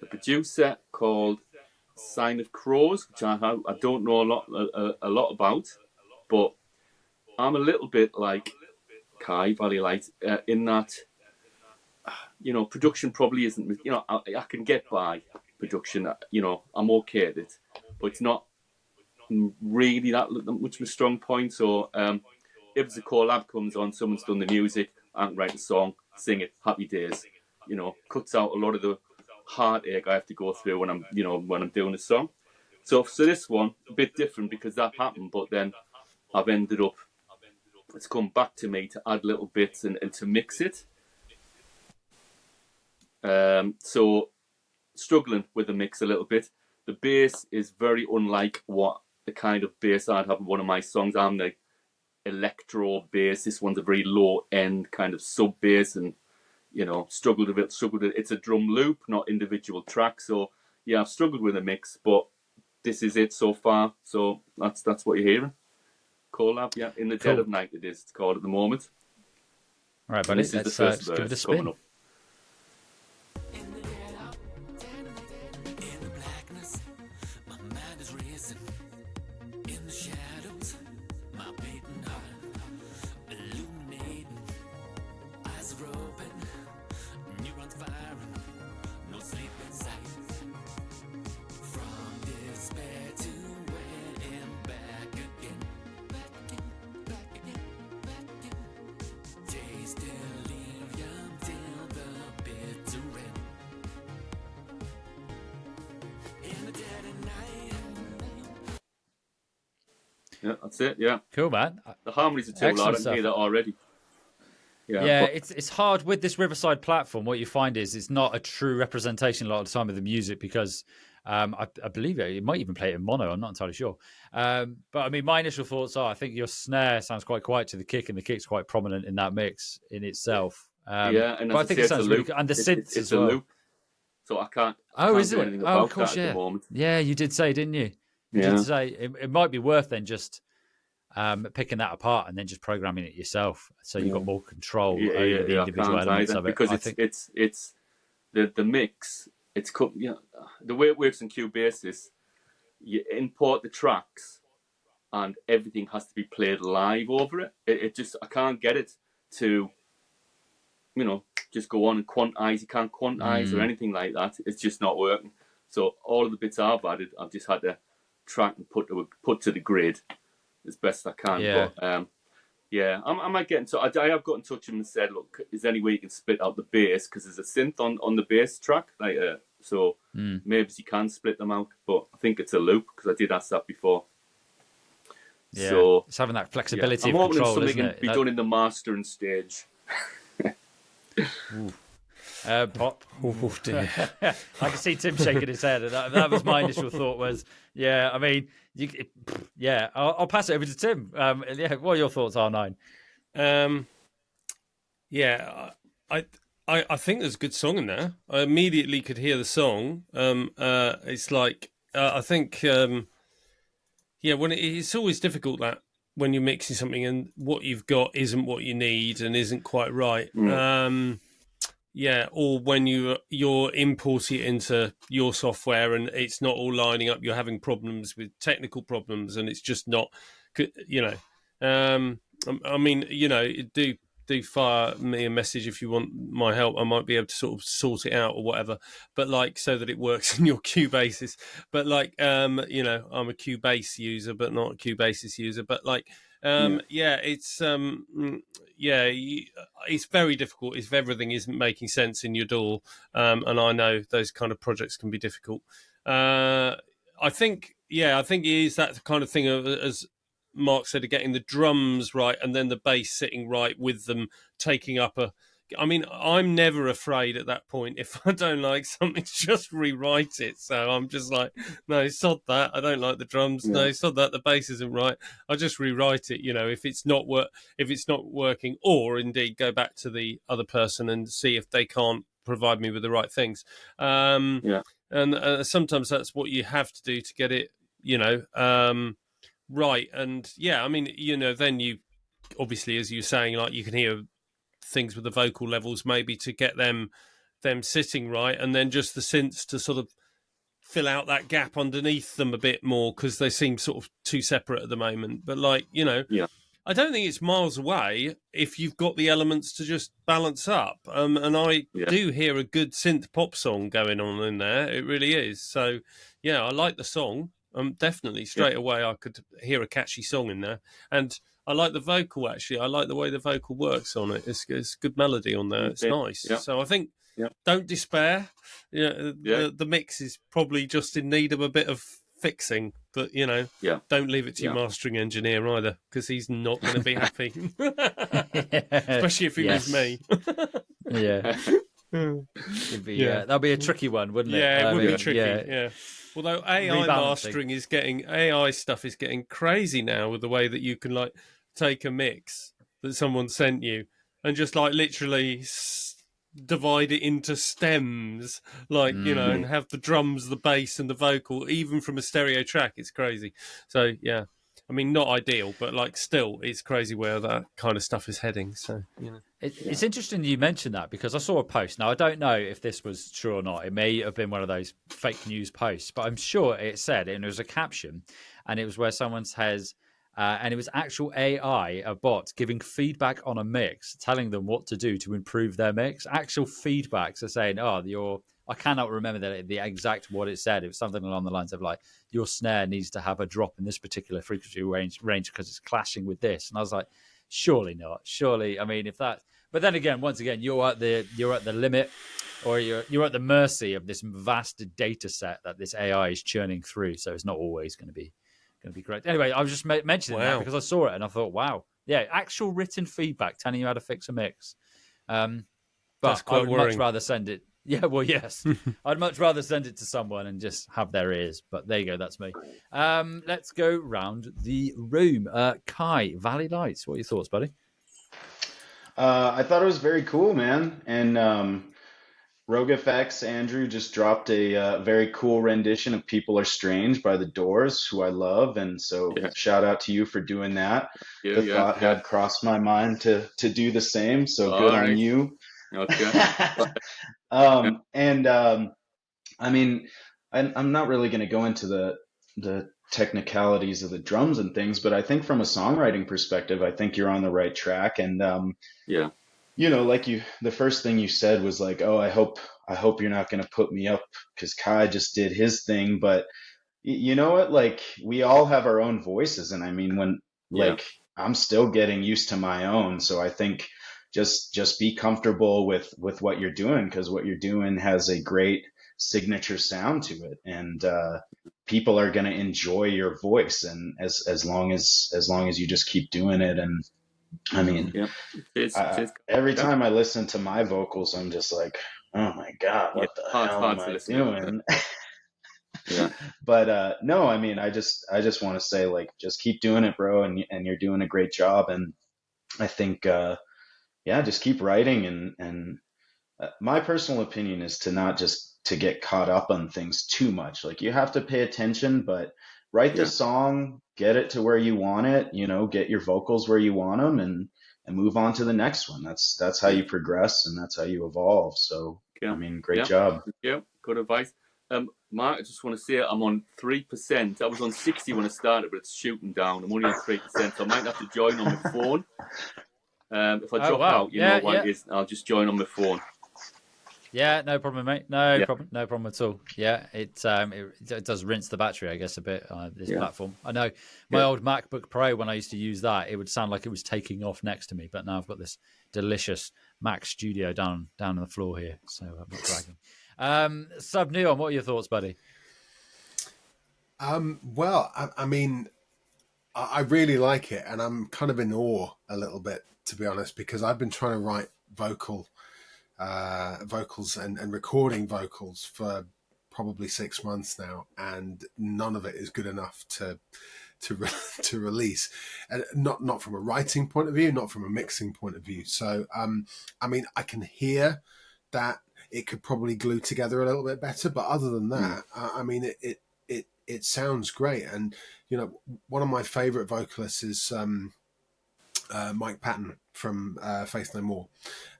producer called Sign of Crows, which I don't know a lot about, but I'm a little bit like Kai Valley Light in that. Production probably isn't. I can get by production. I'm okay at it, but it's not really that much of a strong point. So if the collab comes on, someone's done the music, I can write a song, sing it, happy days. Cuts out a lot of the heartache I have to go through when I'm doing a song. So this one a bit different because that happened, but then I've ended up. It's come back to me to add little bits and to mix it. So struggling with the mix a little bit. The bass is very unlike what the kind of bass I'd have in one of my songs. I'm the electro bass. This one's a very low end kind of sub bass, and struggled a bit. It's a drum loop, not individual tracks. So yeah, I've struggled with the mix, but this is it so far. So that's what you're hearing. Collab, yeah, in the dead of night it is. It's called at the moment. All right, buddy. Let's give it a spin. Yeah, that's it. Yeah, cool, man. The harmonies are too loud. I can hear that already. Yeah, it's hard with this Riverside platform. What you find is it's not a true representation a lot of the time of the music because I believe it might even play it in mono. I'm not entirely sure. But I mean, my initial thoughts are I think your snare sounds quite quiet to the kick, and the kick's quite prominent in that mix in itself. And but I think it sounds really good. And the synths as well. It's a loop, so I can't. Oh, is it? Of course, yeah. At the moment. Yeah, you did say, didn't you? You did say it might be worth then just picking that apart and then just programming it yourself, so you've got more control over the individual elements of it. Because it's the mix. It's the way it works in Cubase is you import the tracks and everything has to be played live over it. It just I can't get it to just go on and quantize. You can't quantize or anything like that. It's just not working. So all of the bits I've added, I've just had to track and put to the grid as best I can. Yeah. But I might get into. I have got in touch with him and said, look, is there any way you can split out the bass, because there's a synth on the bass track, so maybe you can split them out. But I think it's a loop because I did ask that before. Yeah, so it's having that flexibility. I'm of hoping control, something isn't can be done in the mastering stage. Pop. Oh, dear. I can see Tim shaking his head. That was my initial thought. Was I mean, I'll pass it over to Tim. What are your thoughts, R9? I think there's a good song in there. I immediately could hear the song. It's like I think when it's always difficult that when you're mixing something and what you've got isn't what you need and isn't quite right. Or when you're importing it into your software and it's not all lining up, you're having problems with technical problems and it's just not, I mean, do fire me a message if you want my help. I might be able to sort of sort it out or whatever, but like so that it works in your Cubasis. But like, you know, I'm a Cubase user, but not a Cubasis user. But like, it's it's very difficult if everything isn't making sense in your DAW, and I know those kind of projects can be difficult. I think it is that kind of thing of, as Mark said, of getting the drums right and then the bass sitting right with them taking up a. I mean, I'm never afraid at that point if I don't like something to just rewrite it. So I'm just like, no, sod that. I don't like the drums. No, sod that. The bass isn't right. I'll just rewrite it. You know, if it's not working, or indeed go back to the other person and see if they can't provide me with the right things. And sometimes that's what you have to do to get it, you know, right. And I mean, you know, then you obviously, as you're saying, like you can hear things with the vocal levels maybe to get them sitting right, and then just the synths to sort of fill out that gap underneath them a bit more because they seem sort of too separate at the moment. But like, you know, I don't think it's miles away if you've got the elements to just balance up. And I do hear a good synth pop song going on in there. It really is. So, I like the song. Definitely straight away I could hear a catchy song in there. And I like the vocal, actually. I like the way the vocal works on it. It's good melody on there. It's nice. Yeah. So I think don't despair. The mix is probably just in need of a bit of fixing, but you know, don't leave it to your mastering engineer either, because he's not going to be happy. Especially if it was me. It'd be, that'd be a tricky one, wouldn't it? Yeah, it would be tricky. Yeah. Although AI mastering AI stuff is getting crazy now with the way that you can like take a mix that someone sent you and just like literally divide it into stems, like, you know, and have the drums, the bass and the vocal, even from a stereo track. It's crazy. So, I mean, not ideal, but like still, it's crazy where that kind of stuff is heading. So, you know. It's interesting you mentioned that, because I saw a post. Now, I don't know if this was true or not. It may have been one of those fake news posts, but I'm sure it said, and it was a caption, and it was where someone says, and it was actual AI, a bot, giving feedback on a mix, telling them what to do to improve their mix. Actual feedback. So saying, I cannot remember the exact what it said. It was something along the lines of like, your snare needs to have a drop in this particular frequency range because it's clashing with this. And I was like, surely not. Surely, I mean, if that. But then again, once again, you're at the limit, or you're at the mercy of this vast data set that this AI is churning through. So it's not always going to be correct. Anyway, I was just mentioning that because I saw it and I thought, wow, actual written feedback telling you how to fix a mix. But I would much rather send it. Yeah, well, yes. I'd much rather send it to someone and just have their ears. But there you go. That's me. Let's go round the room. Kai, Valley Lights. What are your thoughts, buddy? I thought it was very cool, man. And RogueFx, Andrew, just dropped a very cool rendition of People Are Strange by The Doors, who I love. And so shout out to you for doing that. The thought had crossed my mind to do the same. So good on you. Okay. I mean, I'm not really going to go into the technicalities of the drums and things, but I think from a songwriting perspective, I think you're on the right track. And you know, like the first thing you said was like, oh, I hope you're not going to put me up because Kai just did his thing. But you know what? Like, we all have our own voices, and I mean, like, I'm still getting used to my own. So I think just be comfortable with what you're doing, because what you're doing has a great signature sound to it, and people are going to enjoy your voice, and as long as you just keep doing it. And I mean, every time I listen to my vocals, I'm just like, oh my God, what the hell am I doing? But no, I mean, I just want to say, like, just keep doing it, bro, and you're doing a great job. And I think just keep writing. And my personal opinion is to not just to get caught up on things too much. Like, you have to pay attention, but write the song, get it to where you want it, you know, get your vocals where you want them, and move on to the next one. That's how you progress, and that's how you evolve. So, I mean, great job. Yeah, good advice. Mark, I just want to say I'm on 3%. I was on 60 when I started, but it's shooting down. I'm only on 3%, so I might have to join on my phone. If I drop out, you know what it is. I'll just join on my phone. Yeah, no problem, mate. No problem at all. Yeah, it does rinse the battery, I guess, a bit on this platform. I know my old MacBook Pro, when I used to use that, it would sound like it was taking off next to me. But now I've got this delicious Mac Studio down on the floor here, so I'm not bragging. Sub Neon, what are your thoughts, buddy? Well, I mean, I really like it, and I'm kind of in awe a little bit, to be honest, because I've been trying to write vocals and recording vocals for probably 6 months now, and none of it is good enough to release, and not from a writing point of view, not from a mixing point of view. So I mean, I can hear that it could probably glue together a little bit better, but other than that, I mean, it sounds great. And you know, one of my favorite vocalists is Mike Patton from Faith No More,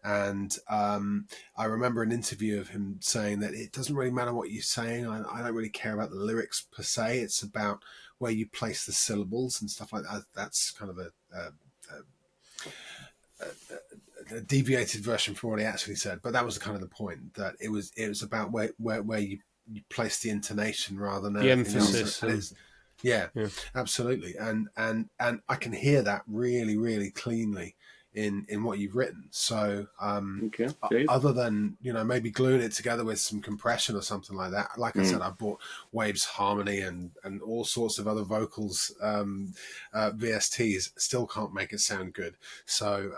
and I remember an interview of him saying that it doesn't really matter what you're saying. I don't really care about the lyrics per se. It's about where you place the syllables and stuff like that. That's kind of a deviated version from what he actually said, but that was kind of the point, that it was about where you place the intonation rather than the emphasis. Yeah, absolutely. And I can hear that really, really cleanly in what you've written. So other than, you know, maybe gluing it together with some compression or something like that, like I said, I bought Waves Harmony and all sorts of other vocals VSTs, still can't make it sound good. So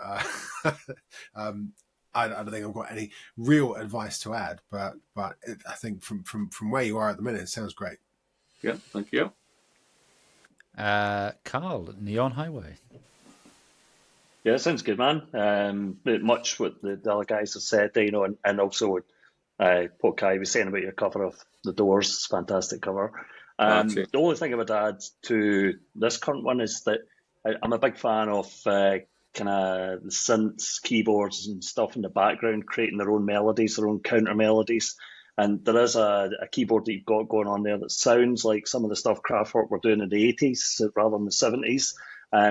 I don't think I've got any real advice to add, but I think from where you are at the minute, it sounds great. Yeah, thank you. Carl, Neon Highway. Yeah, it sounds good, man. Much what the other guys have said, you know, and also what Kai was saying about your cover of The Doors. It's a fantastic cover. The only thing I would add to this current one is that I'm a big fan of kind of the synths, keyboards and stuff in the background, creating their own melodies, their own counter melodies. And there is a keyboard that you've got going on there that sounds like some of the stuff Kraftwerk were doing in the 80s rather than the 70s,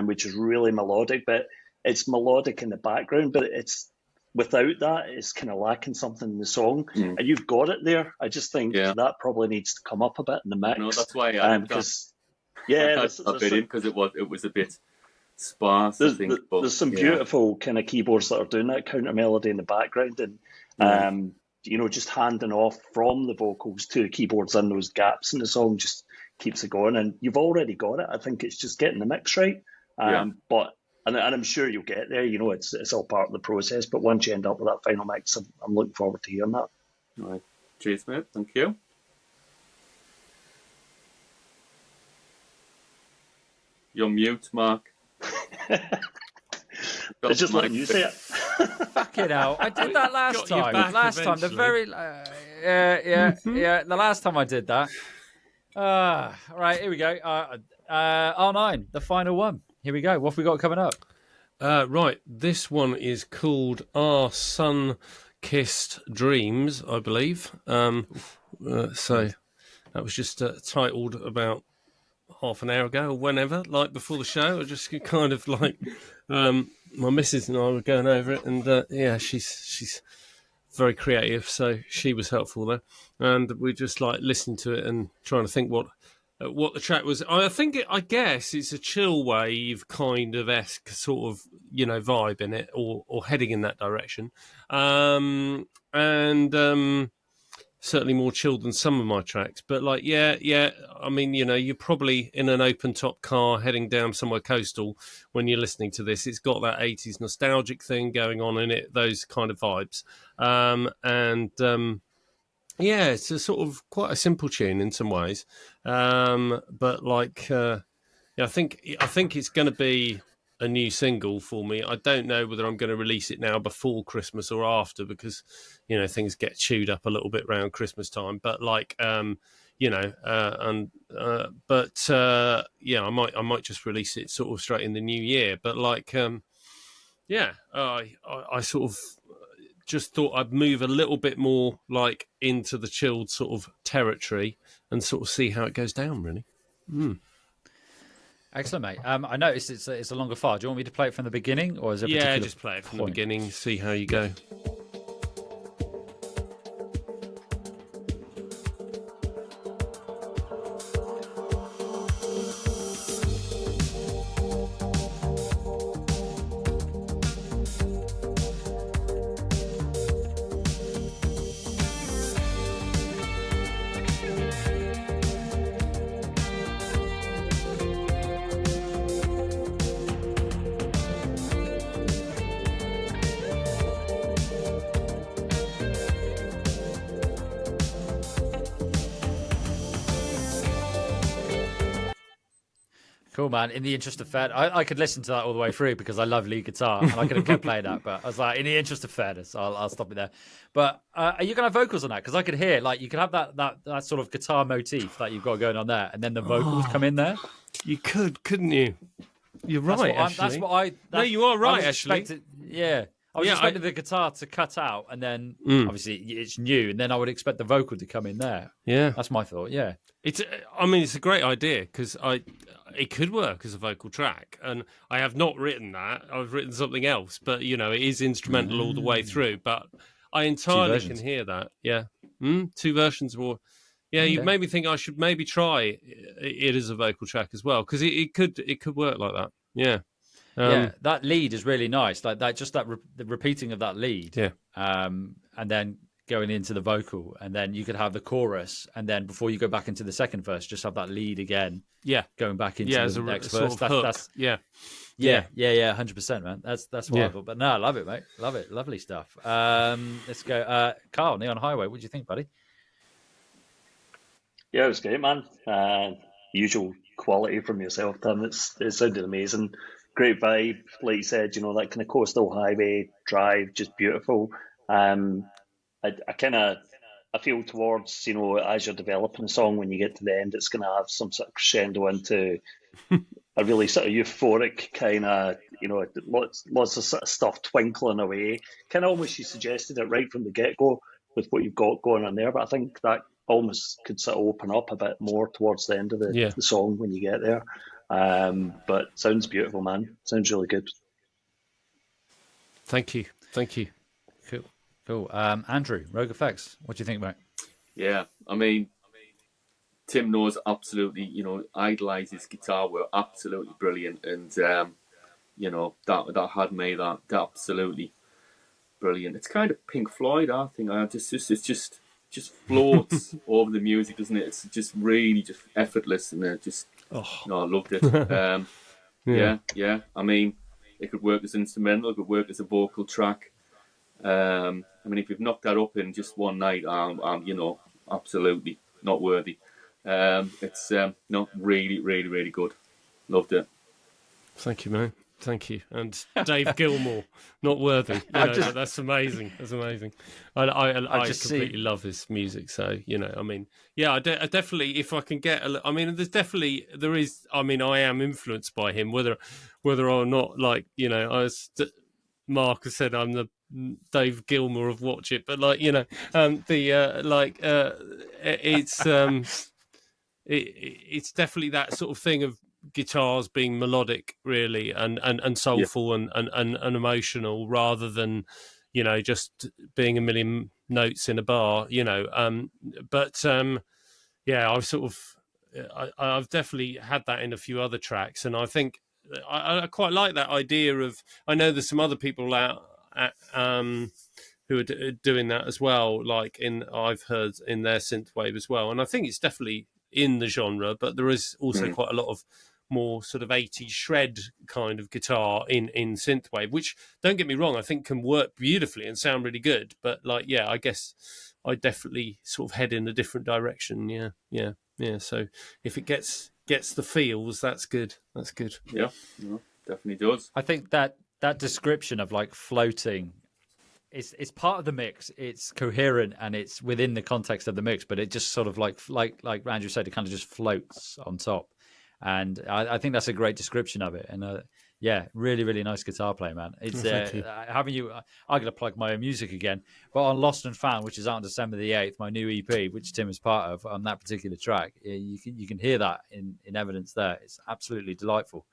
which is really melodic, but it's melodic in the background, but it's without that, it's kind of lacking something in the song. And you've got it there. I just think that probably needs to come up a bit in the mix. No, that's why because it was a bit sparse. There's some beautiful kind of keyboards that are doing that counter melody in the background, and you know, just handing off from the vocals to the keyboards in those gaps in the song just keeps it going. And you've already got it. I think it's just getting the mix right. But I'm sure you'll get there. You know, it's all part of the process. But once you end up with that final mix, I'm looking forward to hearing that. All right. Cheers, mate. Thank you. You're mute, Mark. It's just letting you say it. Fucking hell. I did that last time. The last time I did that. Right, here we go. R9, the final one. Here we go. What have we got coming up? Right, this one is called Our Sun-Kissed Dreams, I believe. So that was just titled about half an hour ago or whenever, like before the show. I just kind of like my missus and I were going over it, and she's very creative, so she was helpful there, and we just like listening to it and trying to think what the track was. I guess it's a chill wave kind of esque sort of, you know, vibe in it, or heading in that direction, and certainly more chilled than some of my tracks. But like, I mean, you know, you're probably in an open top car heading down somewhere coastal when you're listening to this. It's got that 80s nostalgic thing going on in it, those kind of vibes, yeah, it's a sort of quite a simple tune in some ways, but like, I think it's going to be a new single for me. I don't know whether I'm going to release it now before Christmas or after, because, you know, things get chewed up a little bit around Christmas time. But like, you know, I might just release it sort of straight in the new year. But like, I sort of just thought I'd move a little bit more like into the chilled sort of territory and sort of see how it goes down, really. Excellent, mate. I noticed it's a longer file. Do you want me to play it from the beginning, or is it a particular just play it from the point? beginning, see how you go. Cool, man. In the interest of fairness, I could listen to that all the way through because I love lead guitar, and I could have kept playing that. But I was like, in the interest of fairness, I'll stop it there. But are you going to have vocals on that? Because I could hear, like, you could have that sort of guitar motif that you've got going on there, and then the vocals come in there. You couldn't you? You're right, actually. No, you are right, actually. Yeah. I was expecting the guitar to cut out, and then obviously it's new, and then I would expect the vocal to come in there. Yeah. That's my thought, yeah. It's a great idea because it could work as a vocal track, and I have not written that. I've written something else, but it is instrumental all the way through. But I entirely can hear that. Yeah, 2 versions more. Yeah, you made me think I should maybe try it as a vocal track as well because it could work like that. Yeah. Yeah, that lead is really nice. Like that, just that the repeating of that lead. Yeah. And then going into the vocal, and then you could have the chorus, and then before you go back into the second verse, just have that lead again. Yeah. Going back into the next verse. Sort of That's yeah. 100%, man. That's wonderful. But no, I love it, mate. Love it. Lovely stuff. Let's go. Carl, Neon Highway. What do you think, buddy? Yeah, it was great, man. Usual quality from yourself, Tim. It sounded amazing. Great vibe, like you said. That kind of coastal highway drive, just beautiful. I feel towards as you're developing a song, when you get to the end, it's going to have some sort of crescendo into a really sort of euphoric kind of lots of sort of stuff twinkling away. Kind of almost you suggested it right from the get go with what you've got going on there, but I think that almost could sort of open up a bit more towards the end of the song when you get there. But sounds beautiful, man. Sounds really good. Thank you. Cool. Andrew, RogueFx, what do you think, mate? Yeah, I mean, Tim knows absolutely, idolizes guitar work, absolutely brilliant, and that had made that absolutely brilliant. It's kind of Pink Floyd, I think. It's just floats over the music, doesn't it? It's just really just effortless, and I loved it. Yeah. I mean, it could work as instrumental, it could work as a vocal track. I mean, if you've knocked that up in just one night, I'm absolutely not worthy. It's not really, really, really good. Loved it. Thank you, man. Thank you. And Dave Gilmour, not worthy. That's amazing. That's amazing. I completely love his music. So, I mean, yeah, I definitely, if I can get, I mean, I am influenced by him, whether or not, like, Mark has said, I'm the Dave Gilmour of Watch It, but it's definitely that sort of thing of guitars being melodic, really, and soulful and emotional, rather than just being a million notes in a bar. I've definitely had that in a few other tracks, and I think I quite like that idea of. I know there's some other people out who are doing that as well. I've heard in their synthwave as well, and I think it's definitely in the genre. But there is also quite a lot of more sort of 80s shred kind of guitar in synthwave, which, don't get me wrong, I think can work beautifully and sound really good. But I guess I definitely sort of head in a different direction. Yeah. So if it gets the feels, that's good. Yeah, definitely does. I think that description of like floating it's part of the mix. It's coherent and it's within the context of the mix, but it just sort of like Andrew said, it kind of just floats on top. And I think that's a great description of it. And yeah, really, really nice guitar player, man. It's having you. I'm gonna plug my own music again, but on Lost and Found, which is out on December the 8th, my new EP, which Tim is part of, on that particular track, you can hear that in evidence there. It's absolutely delightful.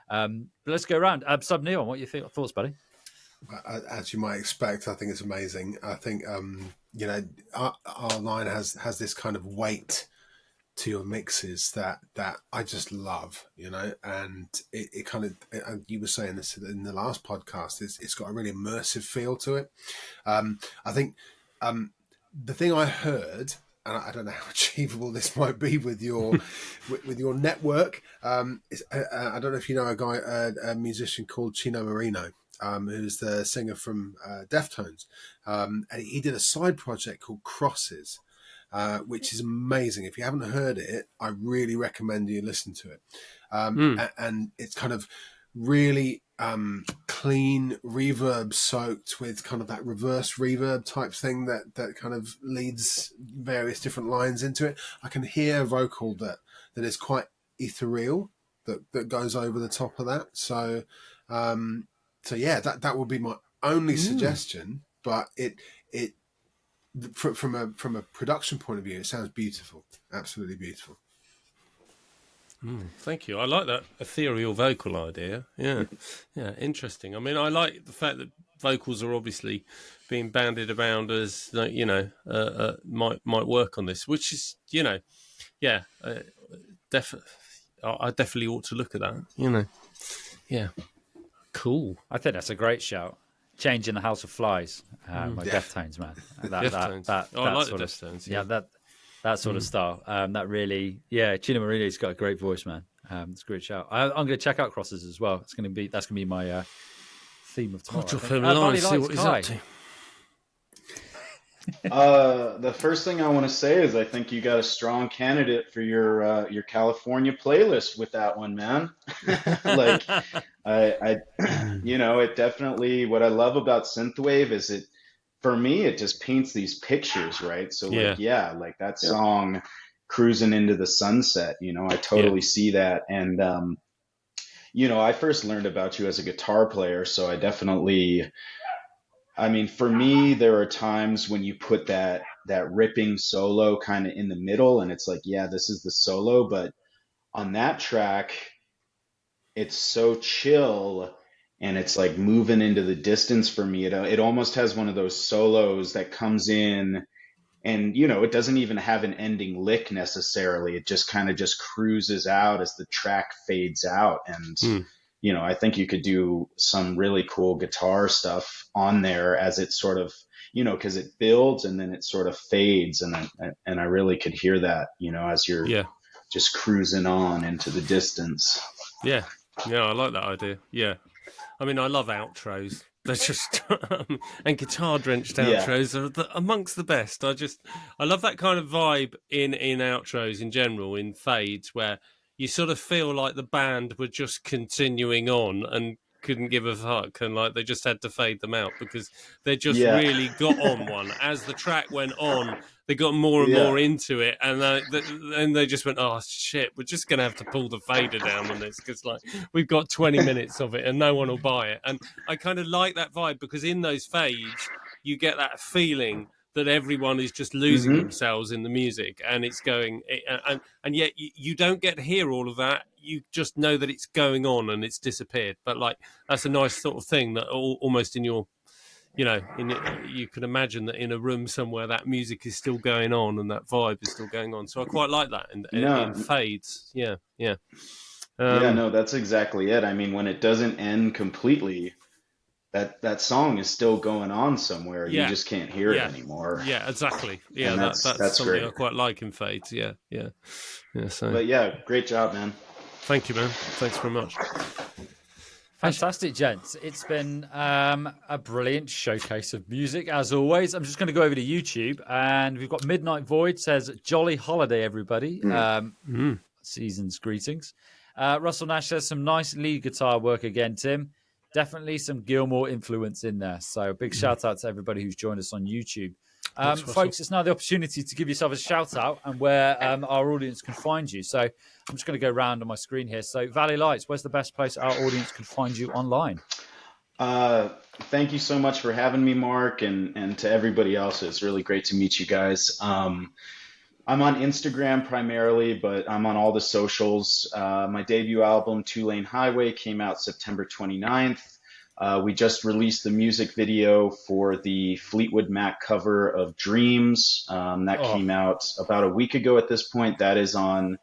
But let's go around. Sub Neon, what your thoughts, buddy? As you might expect, I think it's amazing. I think R9 has this kind of weight to your mixes that I just love, and it kind of, and you were saying this in the last podcast, it's got a really immersive feel to it. I think the thing I heard, and I don't know how achievable this might be with your with your network, is I don't know if you know a musician called Chino Marino, who's the singer from Deftones, and he did a side project called Crosses, which is amazing. If you haven't heard it, I really recommend you listen to it. And it's kind of really clean, reverb soaked with kind of that reverse reverb type thing that kind of leads various different lines into it. I can hear a vocal that is quite ethereal that goes over the top of that. So yeah, that would be my only suggestion. But it from a production point of view, it sounds beautiful, absolutely beautiful. Thank you. I like that ethereal vocal idea. Yeah, interesting. I mean, I like the fact that vocals are obviously being bandied around as might work on this, which is I definitely ought to look at that. Yeah, cool. I think that's a great shout. Changing the House of Flies, by Deftones, man. Deftones. I like the Deftones. Yeah, that sort of style. That really, Chino Marino's got a great voice, man. It's a great shout. I'm going to check out Crosses as well. That's going to be my theme of tomorrow. I'll drop him a line, see what he's up to. The first thing I want to say is I think you got a strong candidate for your California playlist with that one, man. Like, I it definitely, what I love about Synthwave is for me, it just paints these pictures, right? So like that song, Cruising into the Sunset, I totally see that. And, I first learned about you as a guitar player, so I definitely, for me, there are times when you put that ripping solo kind of in the middle and it's like, this is the solo, but on that track, it's so chill and it's like moving into the distance for me. It almost has one of those solos that comes in and, it doesn't even have an ending lick necessarily. It just kind of just cruises out as the track fades out. And, I think you could do some really cool guitar stuff on there as it sort of, because it builds and then it sort of fades. And I really could hear that, as you're just cruising on into the distance. Yeah, I like that idea. Yeah. I love outros. They're just and guitar drenched outros are amongst the best. I love that kind of vibe in outros in general, in fades, where you sort of feel like the band were just continuing on and couldn't give a fuck, and like they just had to fade them out because they just really got on one. As the track went on, they got more and more into it, and then they just went, oh shit, we're just gonna have to pull the fader down on this because like we've got 20 minutes of it and no one will buy it. And I kind of like that vibe because in those fades you get that feeling that everyone is just losing themselves in the music, and it's going, and yet you don't get to hear all of that. You just know that it's going on and it's disappeared. But like that's a nice sort of thing that almost in your, you can imagine that in a room somewhere that music is still going on and that vibe is still going on. So I quite like that in fades. Yeah. No, that's exactly it. When it doesn't end completely, that song is still going on somewhere. You just can't hear it anymore. Yeah, exactly. Yeah, that's something great. I quite like in fades. Yeah. So. But great job, man. Thank you, man. Thanks very much. Fantastic, gents. It's been a brilliant showcase of music, as always. I'm just going to go over to YouTube, and we've got Midnight Void says, jolly holiday, everybody. Season's greetings. Russell Nash says, some nice lead guitar work again, Tim. Definitely some Gilmour influence in there. So big shout out to everybody who's joined us on YouTube. Folks, it's now the opportunity to give yourself a shout out and where our audience can find you. So I'm just going to go round on my screen here. So Valley Lights, where's the best place our audience can find you online? Thank you so much for having me, Mark, and to everybody else. It's really great to meet you guys. I'm on Instagram primarily, but I'm on all the socials. My debut album, Two Lane Highway, came out September 29th. We just released the music video for the Fleetwood Mac cover of Dreams. That came out about a week ago at this point. That is on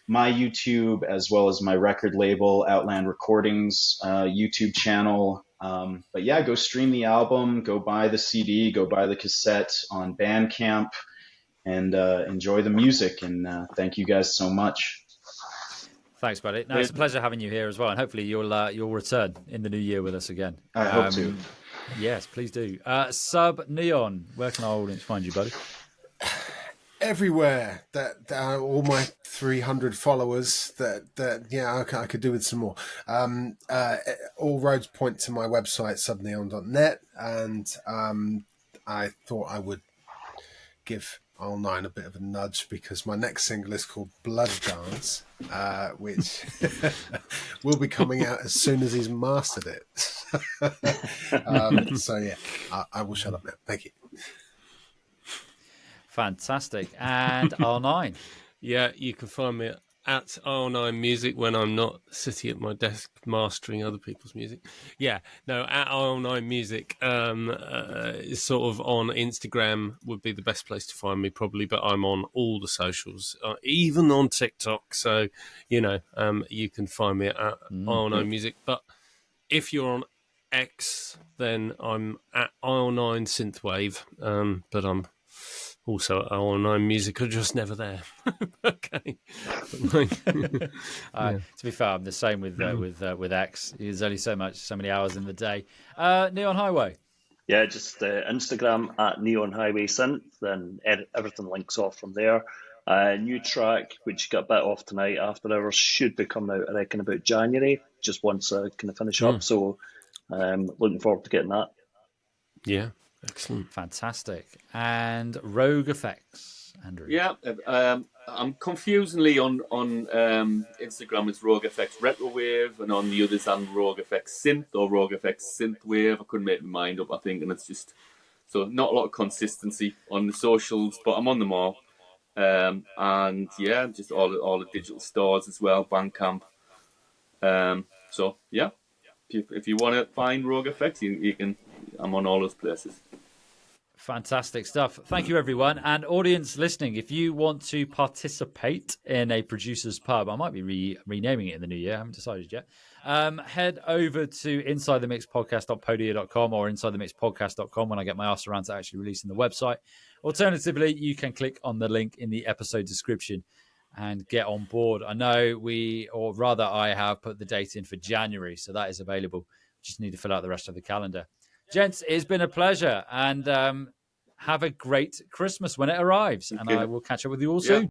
my YouTube as well as my record label, Outland Recordings YouTube channel. But yeah, go stream the album, go buy the CD, go buy the cassette on Bandcamp, and enjoy the music. And thank you guys so much. Thanks, buddy. No, it's a pleasure having you here as well, and hopefully you'll return in the new year with us again. I hope to. Yes, please do. Sub Neon, where can our audience find you, buddy? Everywhere. That all my 300 followers. I could do with some more. All roads point to my website, subneon.net, and I thought I would give Isle 9 a bit of a nudge because my next single is called Blood Dance, which will be coming out as soon as he's mastered it. So yeah, I will shut up now. Thank you. Fantastic. And R9. Yeah, you can find me at R9 Music when I'm not sitting at my desk mastering other people's music. Yeah, no, at R9 Music is sort of on Instagram would be the best place to find me probably, but I'm on all the socials, even on TikTok. So, you can find me at R9 Music. But if you're on X, then I'm at R9 Synthwave, but I'm also at R9 Music, are just never there. Okay. To be fair, I'm the same with X. There's only so many hours in the day. Neon Highway. Yeah, just Instagram at Neon Highway Synth, then everything links off from there. New track, which got a bit off tonight, After Hours, should be coming out, I reckon, about January, just once I kind of finish up. So looking forward to getting that. Yeah. Excellent. Fantastic. And RogueFx, Andrew. Yeah, I'm confusingly on Instagram as RogueFx Retrowave, and on the others I'm RogueFx Synth or RogueFx Synthwave. I couldn't make my mind up, I think, and it's just so not a lot of consistency on the socials, but I'm on them all. And yeah, just all the digital stores as well, Bandcamp. So yeah, if you want to find RogueFx, you can. I'm on all those places. Fantastic stuff. Thank you, everyone. And audience listening, if you want to participate in a producer's pub, I might be renaming it in the new year. I haven't decided yet. Head over to insidethemixpodcast.podia.com or insidethemixpodcast.com when I get my ass around to actually releasing the website. Alternatively, you can click on the link in the episode description and get on board. I know I have put the date in for January, so that is available. Just need to fill out the rest of the calendar. Gents, it's been a pleasure, and have a great Christmas when it arrives, and I will catch up with you all soon.